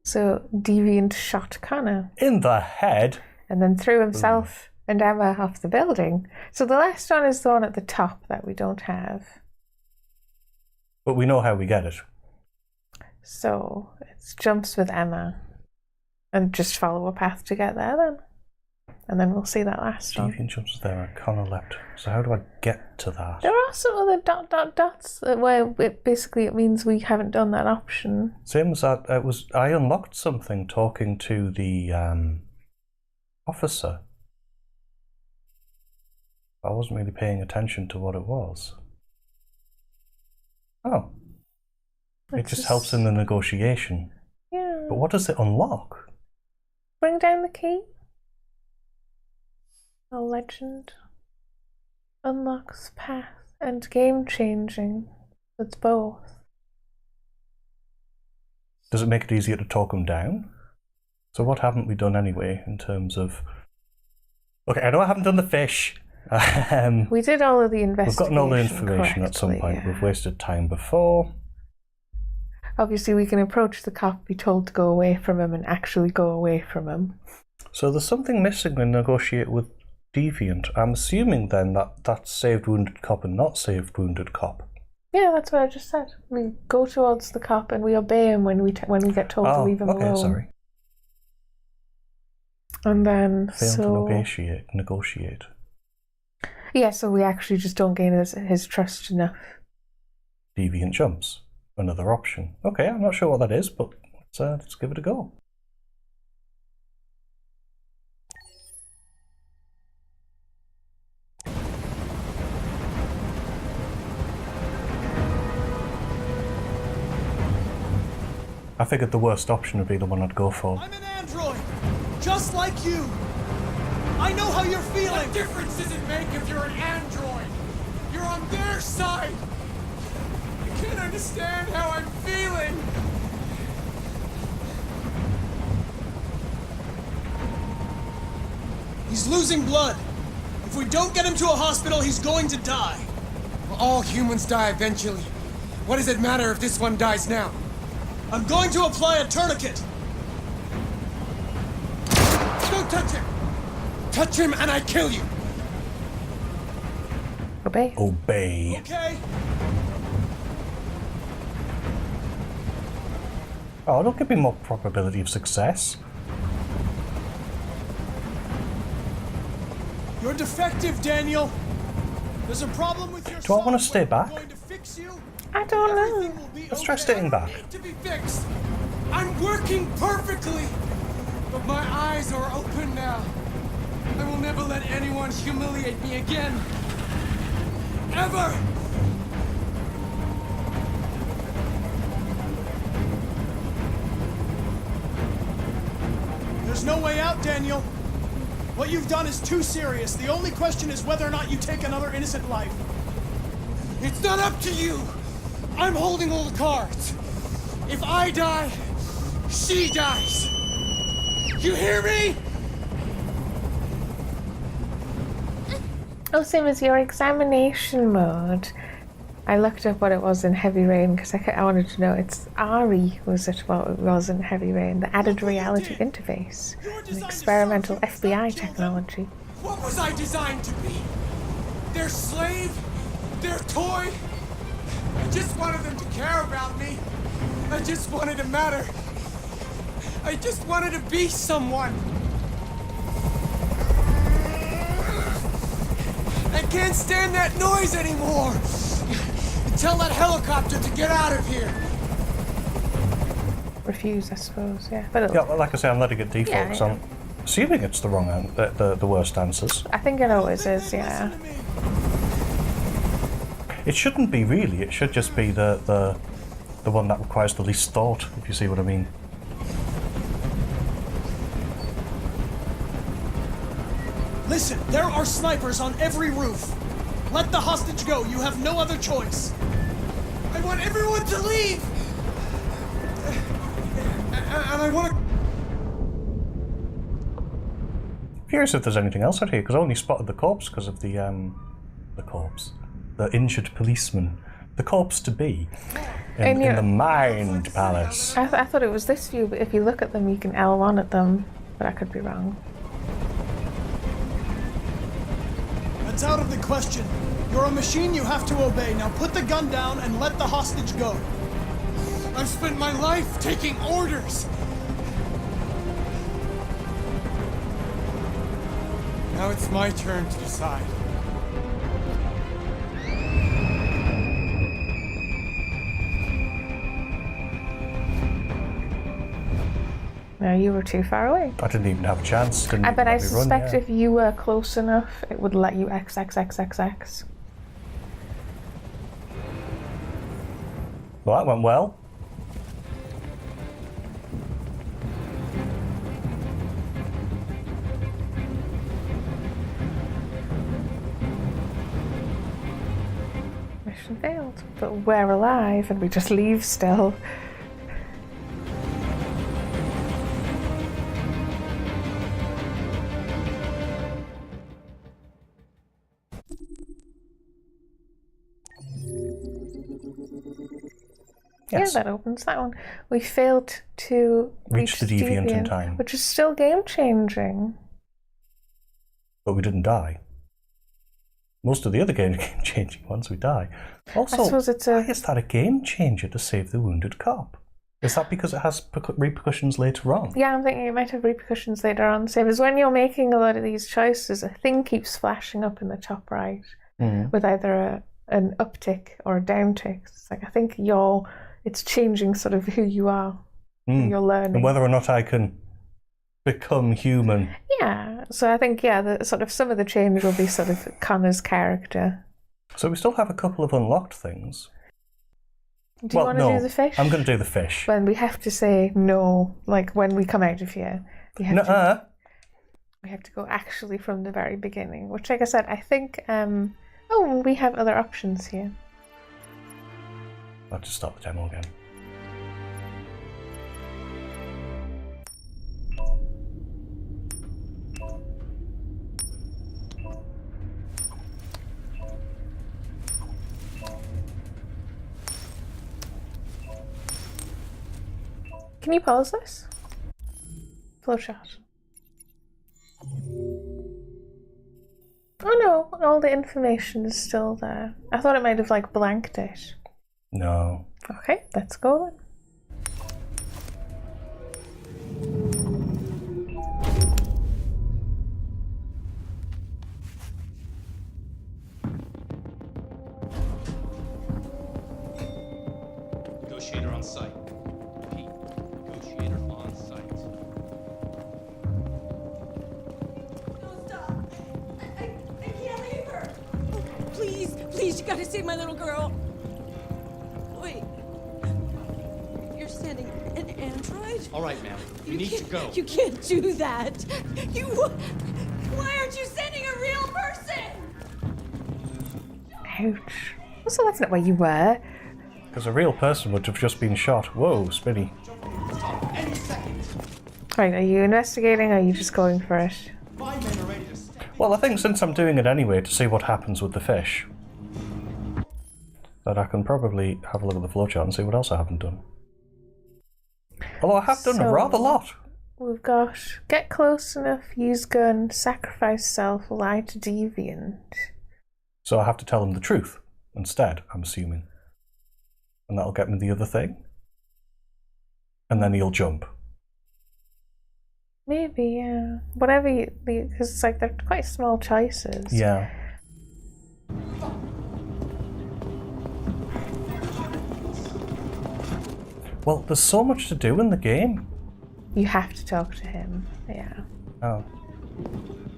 So, Deviant shot Connor In the head? and then threw himself and Emma off the building. So the last one is the one at the top that we don't have. But we know how we get it. So, it jumps with Emma and just follow a path to get there then. And then we'll see that last one. Deviant jumps there, Connor leapt. So how do I get to that? There are some other dots where it means we haven't done that option. Same as that, I unlocked something talking to the officer. I wasn't really paying attention to what it was. Oh. It just helps in the negotiation. Yeah. But what does it unlock? Bring down the key. A legend. Unlocks path and game changing. It's both. Does it make it easier to talk them down? So what haven't we done anyway in terms of... Okay, I know I haven't done the fish. We did all of the We've investigation. gotten all the information at some point. Yeah. We've wasted time before. Obviously, we can approach the cop, be told to go away from him, and actually go away from him. So there's something missing when negotiate with Deviant. I'm assuming then that that's saved wounded cop and not saved wounded cop. Yeah, that's what I just said. We go towards the cop and we obey him when we get told to leave him alone. Sorry. And then Fail to negotiate. Yeah, so we actually just don't gain his trust enough. Deviant jumps. Another option. Okay, I'm not sure what that is, but let's give it a go. I figured the worst option would be the one I'd go for. I'm an android, just like you. I know how you're feeling. What difference does it make if you're an android? You're on their side. You can't understand how I'm feeling. He's losing blood. If we don't get him to a hospital, he's going to die. Well, all humans die eventually. What does it matter if this one dies now? I'm going to apply a tourniquet. Don't touch him. Touch him and I kill you. Obey. Obey. Okay? Oh, don't give me more probability of success. You're defective, Daniel. There's a problem with your Do I want to stay software. back? I'm going to fix you. I don't Everything know. will be Let's try okay. staying I back. don't need to be fixed. I'm working perfectly. But my eyes are open now. I will never let anyone humiliate me again. Ever! There's no way out, Daniel. What you've done is too serious. The only question is whether or not you take another innocent life. It's not up to you. I'm holding all the cards. If I die, she dies. You hear me? Oh, same as your examination mode. I looked up what it was in Heavy Rain because I wanted to know. It's Ari, was it what it was in Heavy Rain? The added reality interface, an experimental FBI technology. What was I designed to be? Their slave? Their toy? I just wanted them to care about me. I just wanted to matter. I just wanted to be someone. I can't stand that noise anymore. Tell that helicopter to get out of here. Refuse, I suppose, yeah. But Yeah, well, like I say, I'm letting it default Yeah, because yeah. I'm assuming it's the wrong, the worst answers. I think it always is, yeah. Listen to me. It shouldn't be really. It should just be the one that requires the least thought, if you see what I mean. Listen, there are snipers on every roof. Let the hostage go. You have no other choice. I want everyone to leave. And I want to... Curious if there's anything else out here, because I only spotted the corpse because of the corpse. The injured policeman. The corpse to be. In the Mind Palace. I thought it was this view, but if you look at them, you can L1 at them. But I could be wrong. That's out of the question. You're a machine you have to obey. Now put the gun down and let the hostage go. I've spent my life taking orders. Now it's my turn to decide. No, you were too far away. I didn't even have a chance. Didn't But I even let me run, suspect yeah. if you were close enough, it would let you XXXXX. Well, that went well. Mission failed. But we're alive and we just leave still. Yes. Yeah, that opens that one. We failed to Reach the deviant in time. which is still game changing. But we didn't die. Most of the other games are game changing once we die. Also, I suppose it's why is that a game changer to save the wounded cop? Is that because it has repercussions later on? Yeah, I'm thinking it might have repercussions later on. Same as when you're making a lot of these choices, a thing keeps flashing up in the top right with either an uptick or a downtick. It's like I think it's changing sort of who you are. You're learning. And whether or not I can become human. Yeah, so I think, the sort of some of the change will be sort of Connor's character. So we still have a couple of unlocked things. Do you want to do the fish? I'm going to do the fish. When we have to say no, like when we come out of here, we have to go actually from the very beginning. Which, like I said, I think. We have other options here. I'll just start the demo again. Can you pause this? Flowchart. Oh no, all the information is still there. I thought it might have blanked it. No. Okay, let's go then. Please, you gotta save my little girl. Wait. You're sending an android? All right, ma'am. We need to go. You can't do that. Why aren't you sending a real person? Ouch. Also, that's not where you were. Because a real person would have just been shot. Whoa, Spinny. Any second. Right, are you investigating or are you just going for it? My men are ready to step. Well, I think since I'm doing it anyway to see what happens with the fish, that I can probably have a look at the flowchart and see what else I haven't done. Although I have done a rather lot. We've got get close enough, use gun, sacrifice self, lie to deviant. So I have to tell him the truth instead, I'm assuming. And that'll get me the other thing. And then he'll jump. Maybe, yeah. Whatever you, because it's like they're quite small choices. Yeah. Well, there's so much to do in the game. You have to talk to him, yeah. Oh.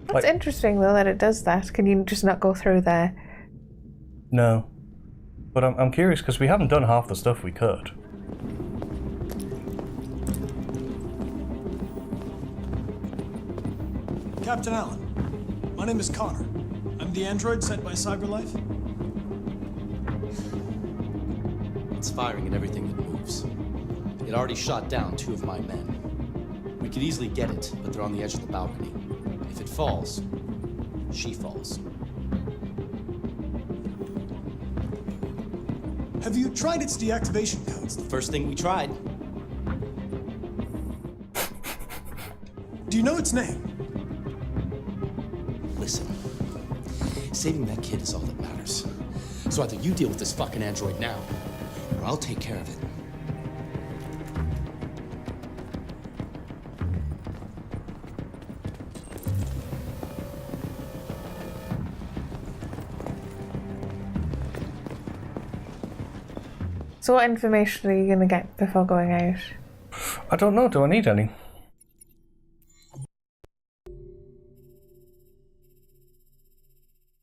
That's interesting though that it does that. Can you just not go through there? No. But I'm curious because we haven't done half the stuff we could. Captain Allen, my name is Connor. I'm the android sent by CyberLife. It's firing at everything that moves. It already shot down 2 of my men. We could easily get it, but they're on the edge of the balcony. If it falls, she falls. Have you tried its deactivation codes? The first thing we tried. Do you know its name? Listen, saving that kid is all that matters. So either you deal with this fucking android now, or I'll take care of it. So what information are you going to get before going out? I don't know, do I need any?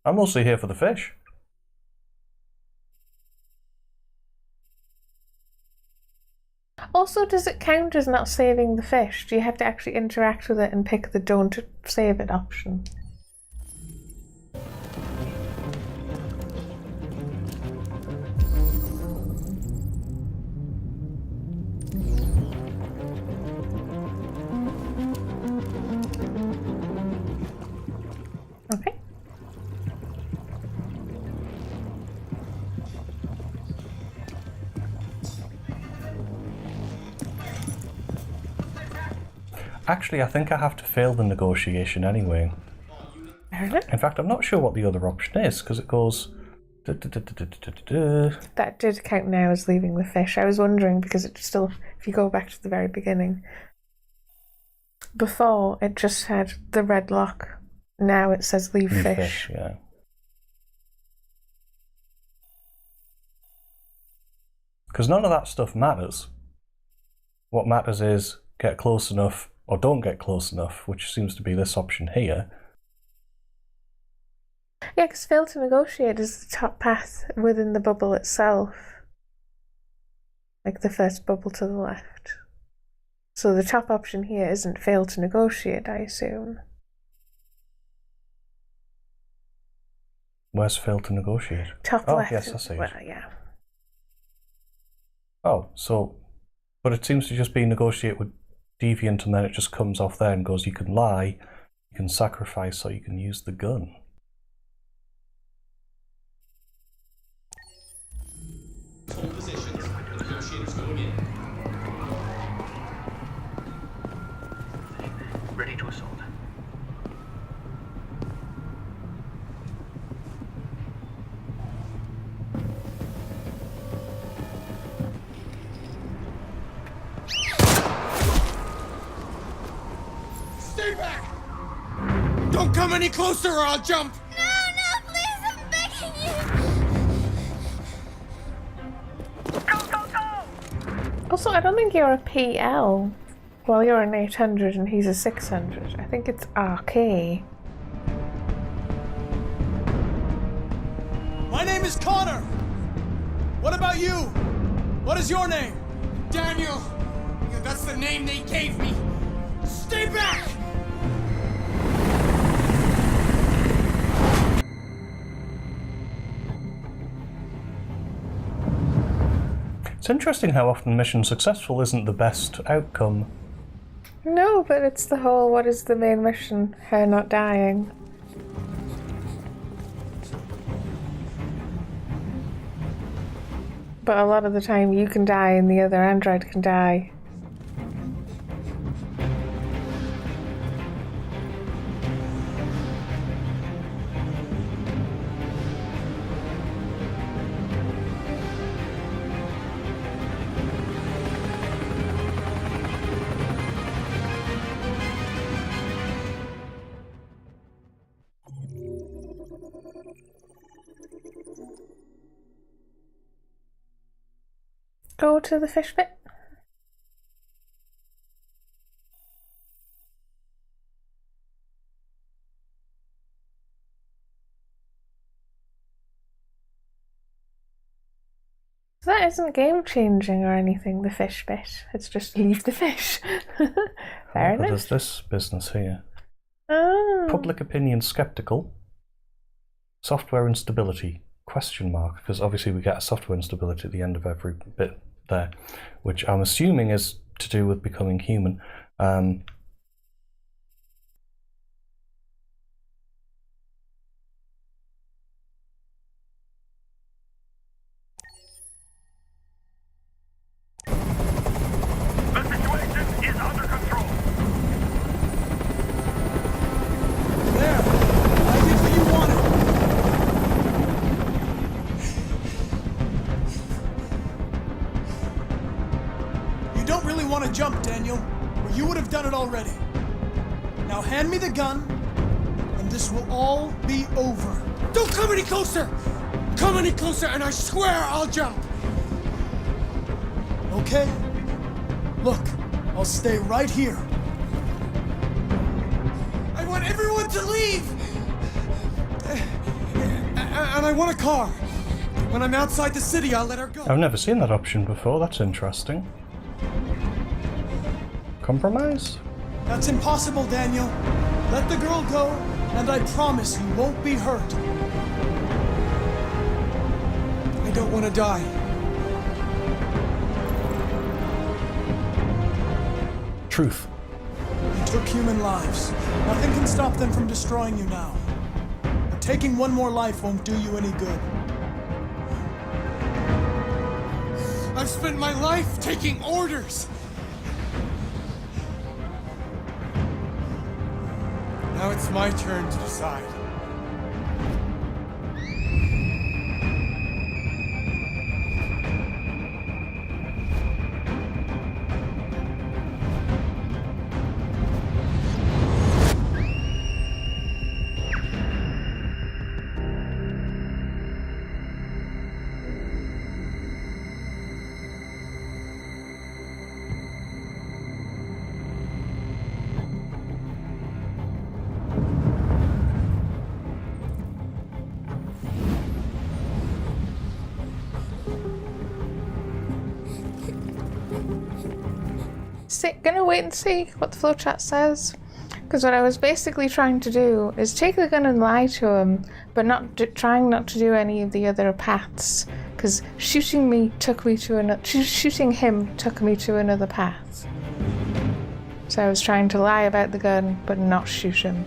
I'm mostly here for the fish. Also, does it count as not saving the fish? Do you have to actually interact with it and pick the don't save it option? Okay. Actually, I think I have to fail the negotiation anyway. In fact, I'm not sure what the other option is, because it goes... That did count now as leaving the fish. I was wondering, because it still, if you go back to the very beginning, before it just had the red lock. Now it says leave fish. Yeah. Because none of that stuff matters. What matters is get close enough or don't get close enough, which seems to be this option here. Yeah, because fail to negotiate is the top path within the bubble itself. Like the first bubble to the left. So the top option here isn't fail to negotiate, I assume. Where's fail to negotiate? Top oh, left. Yes, I see it. Well, yeah. Oh, so... But it seems to just be negotiate with deviant and then it just comes off there and goes, you can lie, you can sacrifice, or you can use the gun. Hold positions. The negotiator's going in. Ready to assault. Stay back! Don't come any closer or I'll jump! No, please, I'm begging you! Go, go, go! Also, I don't think you're a PL. Well, you're an 800 and he's a 600. I think it's RK. My name is Connor. What about you? What is your name? Daniel. Yeah, that's the name they gave me. Stay back! It's interesting how often mission successful isn't the best outcome. No, but it's the whole, what is the main mission? Her not dying. But a lot of the time you can die and the other android can die. Go to the fish bit. That isn't game changing or anything, the fish bit. It's just leave the fish. Fair enough. There's this business here. Oh. Public opinion skeptical. Software instability, question mark, because obviously we get a software instability at the end of every bit there, which I'm assuming is to do with becoming human. Jump, Daniel, or you would have done it already. Now hand me the gun, and this will all be over. Don't come any closer! Come any closer, and I swear I'll jump! Okay. Look, I'll stay right here. I want everyone to leave! And I want a car. When I'm outside the city, I'll let her go. I've never seen that option before. That's interesting. Compromise? That's impossible, Daniel. Let the girl go, and I promise you won't be hurt. I don't want to die. Truth. You took human lives. Nothing can stop them from destroying you now. But taking one more life won't do you any good. I've spent my life taking orders. Now it's my turn to decide. Gonna wait and see what the flowchart says, because what I was basically trying to do is take the gun and lie to him, but trying not to do any of the other paths, because shooting him took me to another path. So I was trying to lie about the gun but not shoot him.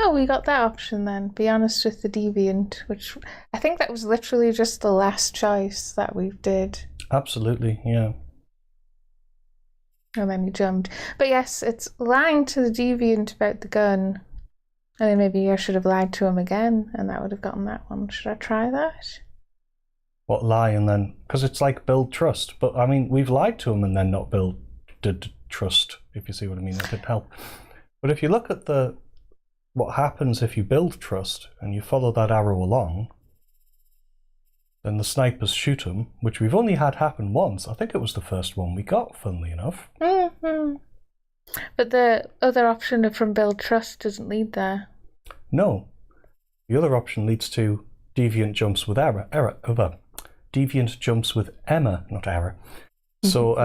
Oh, we got that option then. Be honest with the deviant, which I think that was literally just the last choice that we did. Absolutely, yeah. And then he jumped. But yes, it's lying to the deviant about the gun. And then maybe I should have lied to him again, and that would have gotten that one. Should I try that? What, lie and then... Because it's like build trust. But, I mean, we've lied to him and then not build trust, if you see what I mean. That did help. But if you look at what happens if you build trust and you follow that arrow along, then the snipers shoot him, which we've only had happen once. I think it was the first one we got, funnily enough. Mm-hmm. But the other option from build trust doesn't lead there. No. The other option leads to deviant jumps with deviant jumps with Emma, not error. So,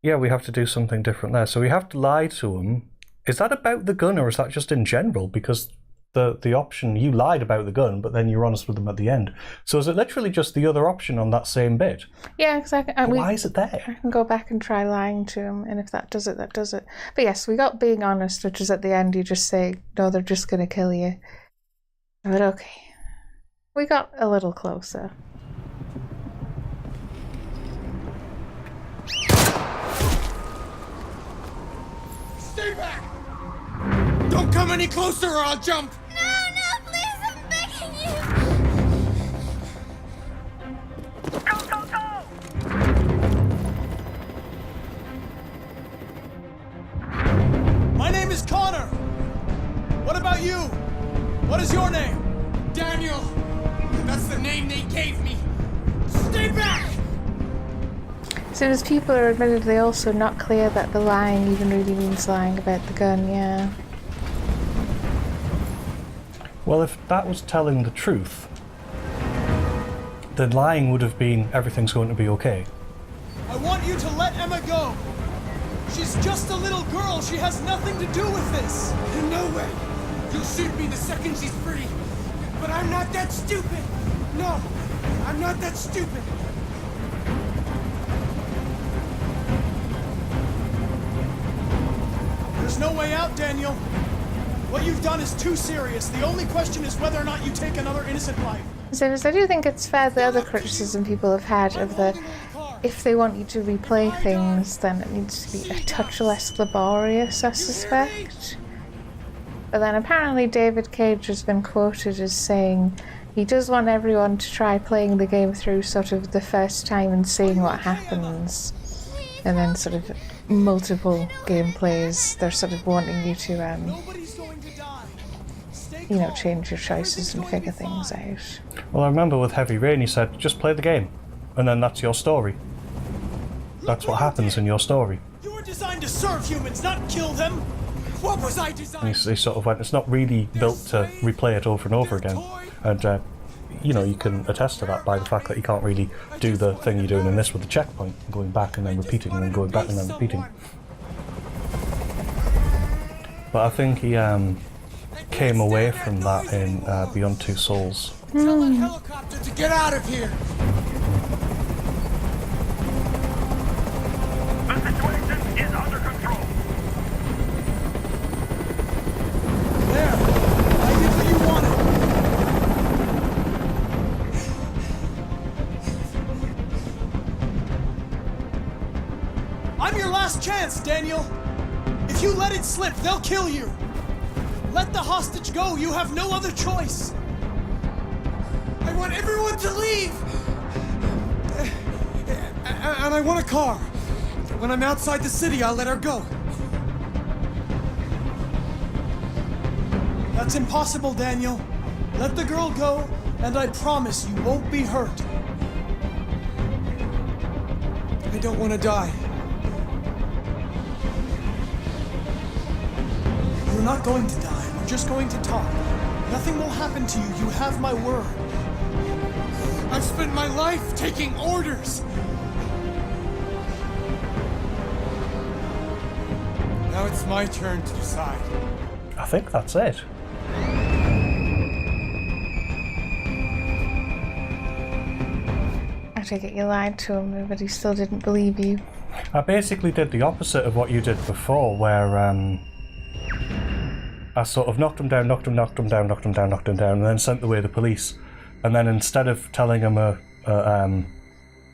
yeah, we have to do something different there. So we have to lie to him. Is that about the gun, or is that just in general? Because the option, you lied about the gun, but then you're honest with them at the end. So is it literally just the other option on that same bit? Yeah, exactly. Why is it there? I can go back and try lying to him, and if that does it, that does it. But yes, we got being honest, which is at the end you just say, no, they're just going to kill you. But okay. We got a little closer. Stay back! Don't come any closer or I'll jump! No, please, I'm begging you! Go! My name is Connor. What about you? What is your name? Daniel! That's the name they gave me! Stay back! As soon as people are admittedly also not clear that the lying even really means lying about the gun, yeah. Well, if that was telling the truth, then lying would have been everything's going to be okay. I want you to let Emma go. She's just a little girl. She has nothing to do with this. No way! You'll shoot me the second she's free! But I'm not that stupid! No! I'm not that stupid! There's no way out, Daniel. What you've done is too serious. The only question is whether or not you take another innocent life. So I do think it's fair the other criticism people have had of if they want you to replay things, then it needs to be a touch less laborious, I suspect. But then apparently David Cage has been quoted as saying he does want everyone to try playing the game through sort of the first time and seeing what happens. And then sort of multiple gameplays, they're sort of wanting you to, you know, change your choices and figure things out. Well, I remember with Heavy Rain he said, just play the game, and then that's your story. That's what happens in your story. You were designed to serve humans, not kill them. What was I designed? And he sort of went, it's not really built to replay it over and over again. And, you know, you can attest to that by the fact that you can't really do the thing you're doing in this with the checkpoint, going back and then repeating, and then going back and then repeating. But I think he came away from that in Beyond Two Souls. Tell a helicopter to get out of here! The situation is under control. There. I did what you wanted. I'm your last chance, Daniel. If you let it slip, they'll kill you. Let the hostage go. You have no other choice. I want everyone to leave! And I want a car. When I'm outside the city, I'll let her go. That's impossible, Daniel. Let the girl go, and I promise you won't be hurt. I don't want to die. You're not going to die. We're just going to talk. Nothing will happen to you. You have my word. I've spent my life taking orders. Now it's my turn to decide. I think that's it. I take it you lied to him, but he still didn't believe you. I basically did the opposite of what you did before, where I sort of knocked him down, and then sent away the police. And then instead of telling him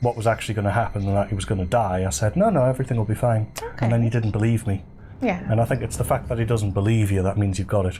what was actually going to happen and that he was going to die, I said, no, everything will be fine. Okay. And then he didn't believe me. Yeah. And I think it's the fact that he doesn't believe you that means you've got it.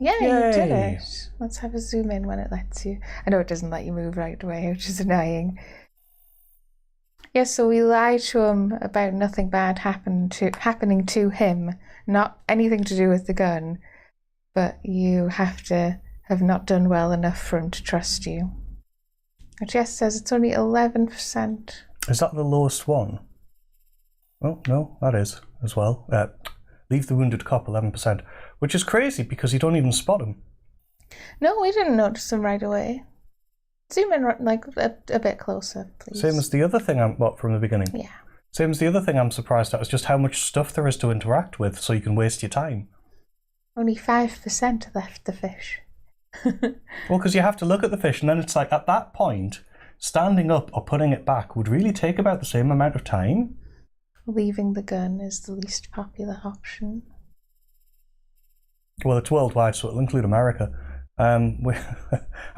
Yeah, you did Yay. it. Let's have a zoom in when it lets you. I know it doesn't let you move right away, which is annoying. Yeah, so we lied to him about nothing bad happening to him, not anything to do with the gun, but you have to have not done well enough for him to trust you. Which, yes, says it's only 11%. Is that the lowest one? Oh, no, that is as well. Leave the wounded cop, 11%. Which is crazy because you don't even spot him. No, we didn't notice him right away. Zoom in like a bit closer, please. Same as the other thing from the beginning. Yeah. Same as the other thing I'm surprised at is just how much stuff there is to interact with so you can waste your time. Only 5% left the fish. Well, because you have to look at the fish, and then it's like, at that point, standing up or putting it back would really take about the same amount of time. Leaving the gun is the least popular option. Well, it's worldwide, so it'll include America. I'm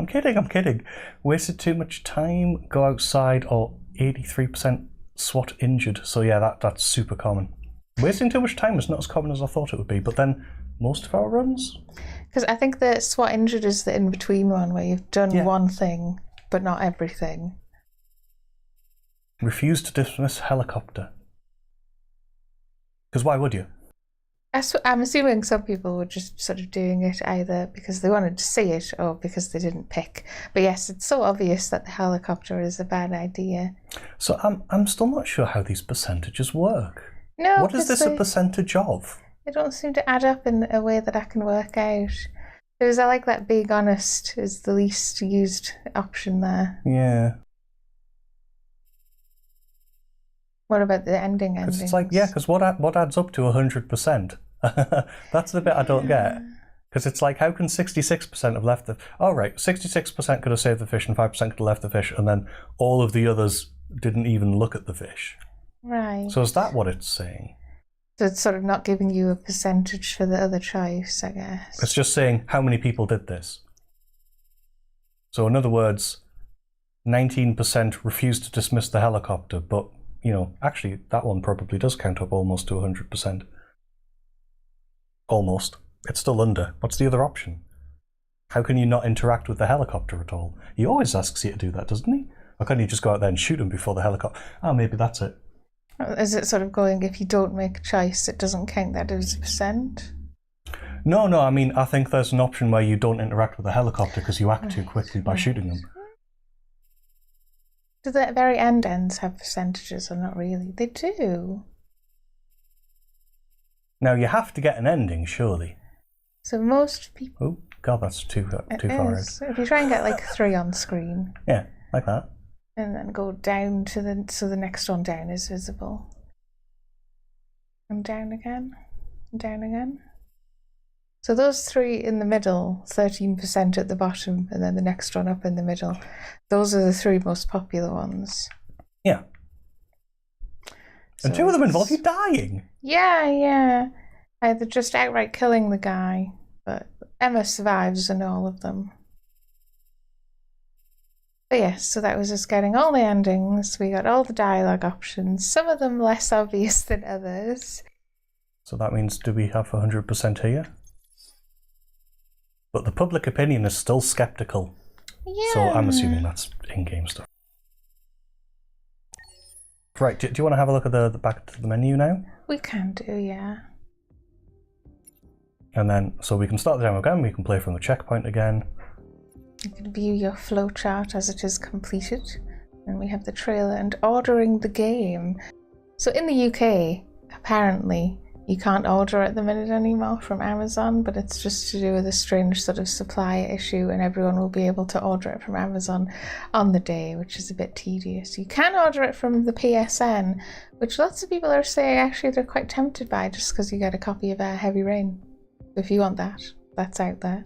kidding. Wasted too much time, go outside, or 83% SWAT injured. So yeah, that's super common. Wasting too much time is not as common as I thought it would be, but then most of our runs? Because I think the SWAT injured is the in-between one where you've done one thing, but not everything. Refuse to dismiss helicopter. Because why would you? I'm assuming some people were just sort of doing it either because they wanted to see it or because they didn't pick. But yes, it's so obvious that the helicopter is a bad idea. So I'm still not sure how these percentages work. No, what is this a percentage of? They don't seem to add up in a way that I can work out. Because I like that being honest is the least used option there. Yeah. What about the endings? Because it's like, yeah, because what adds up to 100%? That's the bit I don't get. Because it's like, how can 66% have left the... Oh, right, 66% could have saved the fish and 5% could have left the fish, and then all of the others didn't even look at the fish. Right. So is that what it's saying? So it's sort of not giving you a percentage for the other choice, I guess. It's just saying how many people did this. So in other words, 19% refused to dismiss the helicopter, but, you know, actually that one probably does count up almost to 100%. Almost. It's still under. What's the other option? How can you not interact with the helicopter at all? He always asks you to do that, doesn't he? Or can you just go out there and shoot him before the helicopter... Oh, maybe that's it. Is it sort of going, if you don't make a choice, it doesn't count that as a percent? No, I mean, I think there's an option where you don't interact with the helicopter because you act too quickly by shooting them. Do the very ends have percentages or not really? They do. Now, you have to get an ending, surely. So most people... Oh, God, that's too far out. If you try and get like 3 on screen. Yeah, like that. And then go down to the next one down is visible. And down again. And down again. So those 3 in the middle, 13% at the bottom, and then the next one up in the middle. Those are the 3 most popular ones. Yeah. And 2 of them involve you dying. Yeah. Either just outright killing the guy, but Emma survives in all of them. But yes, so that was us getting all the endings. We got all the dialogue options, some of them less obvious than others. So that means, do we have 100% here? But the public opinion is still skeptical. Yeah. So I'm assuming that's in-game stuff. Right, do you want to have a look at the back to the menu now? We can do, yeah. And then, so we can start the demo again, we can play from the checkpoint again. You can view your flowchart as it is completed. And we have the trailer and ordering the game. So in the UK, apparently, you can't order at the minute anymore from Amazon, but it's just to do with a strange sort of supply issue, and everyone will be able to order it from Amazon on the day, which is a bit tedious. You can order it from the PSN, which lots of people are saying actually they're quite tempted by, just because you get a copy of Heavy Rain. If you want that, that's out there.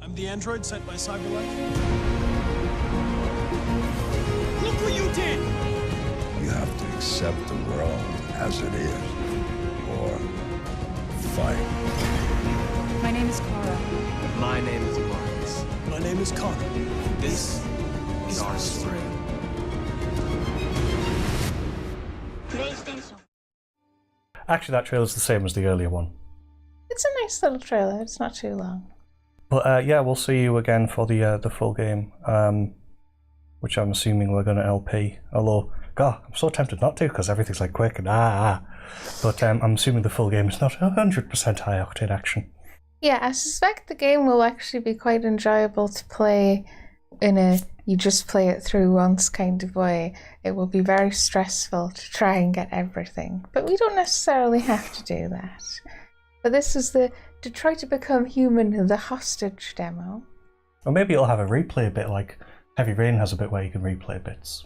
I'm the android sent by Cyberlife. Look what you did! You have to accept the world as it is, or fight. My name is Cora. My name is Marcus. My name is Connor. This is our story. Actually, that trailer's the same as the earlier one. It's a nice little trailer. It's not too long. But yeah, we'll see you again for the full game, which I'm assuming we're going to LP. Although, God, I'm so tempted not to because everything's like quick and But I'm assuming the full game is not 100% high octane action. Yeah, I suspect the game will actually be quite enjoyable to play in a you just play it through once kind of way. It will be very stressful to try and get everything, but we don't necessarily have to do that. But this is the Detroit to Become Human, the hostage demo. Or maybe it'll have a replay bit like Heavy Rain has a bit where you can replay bits.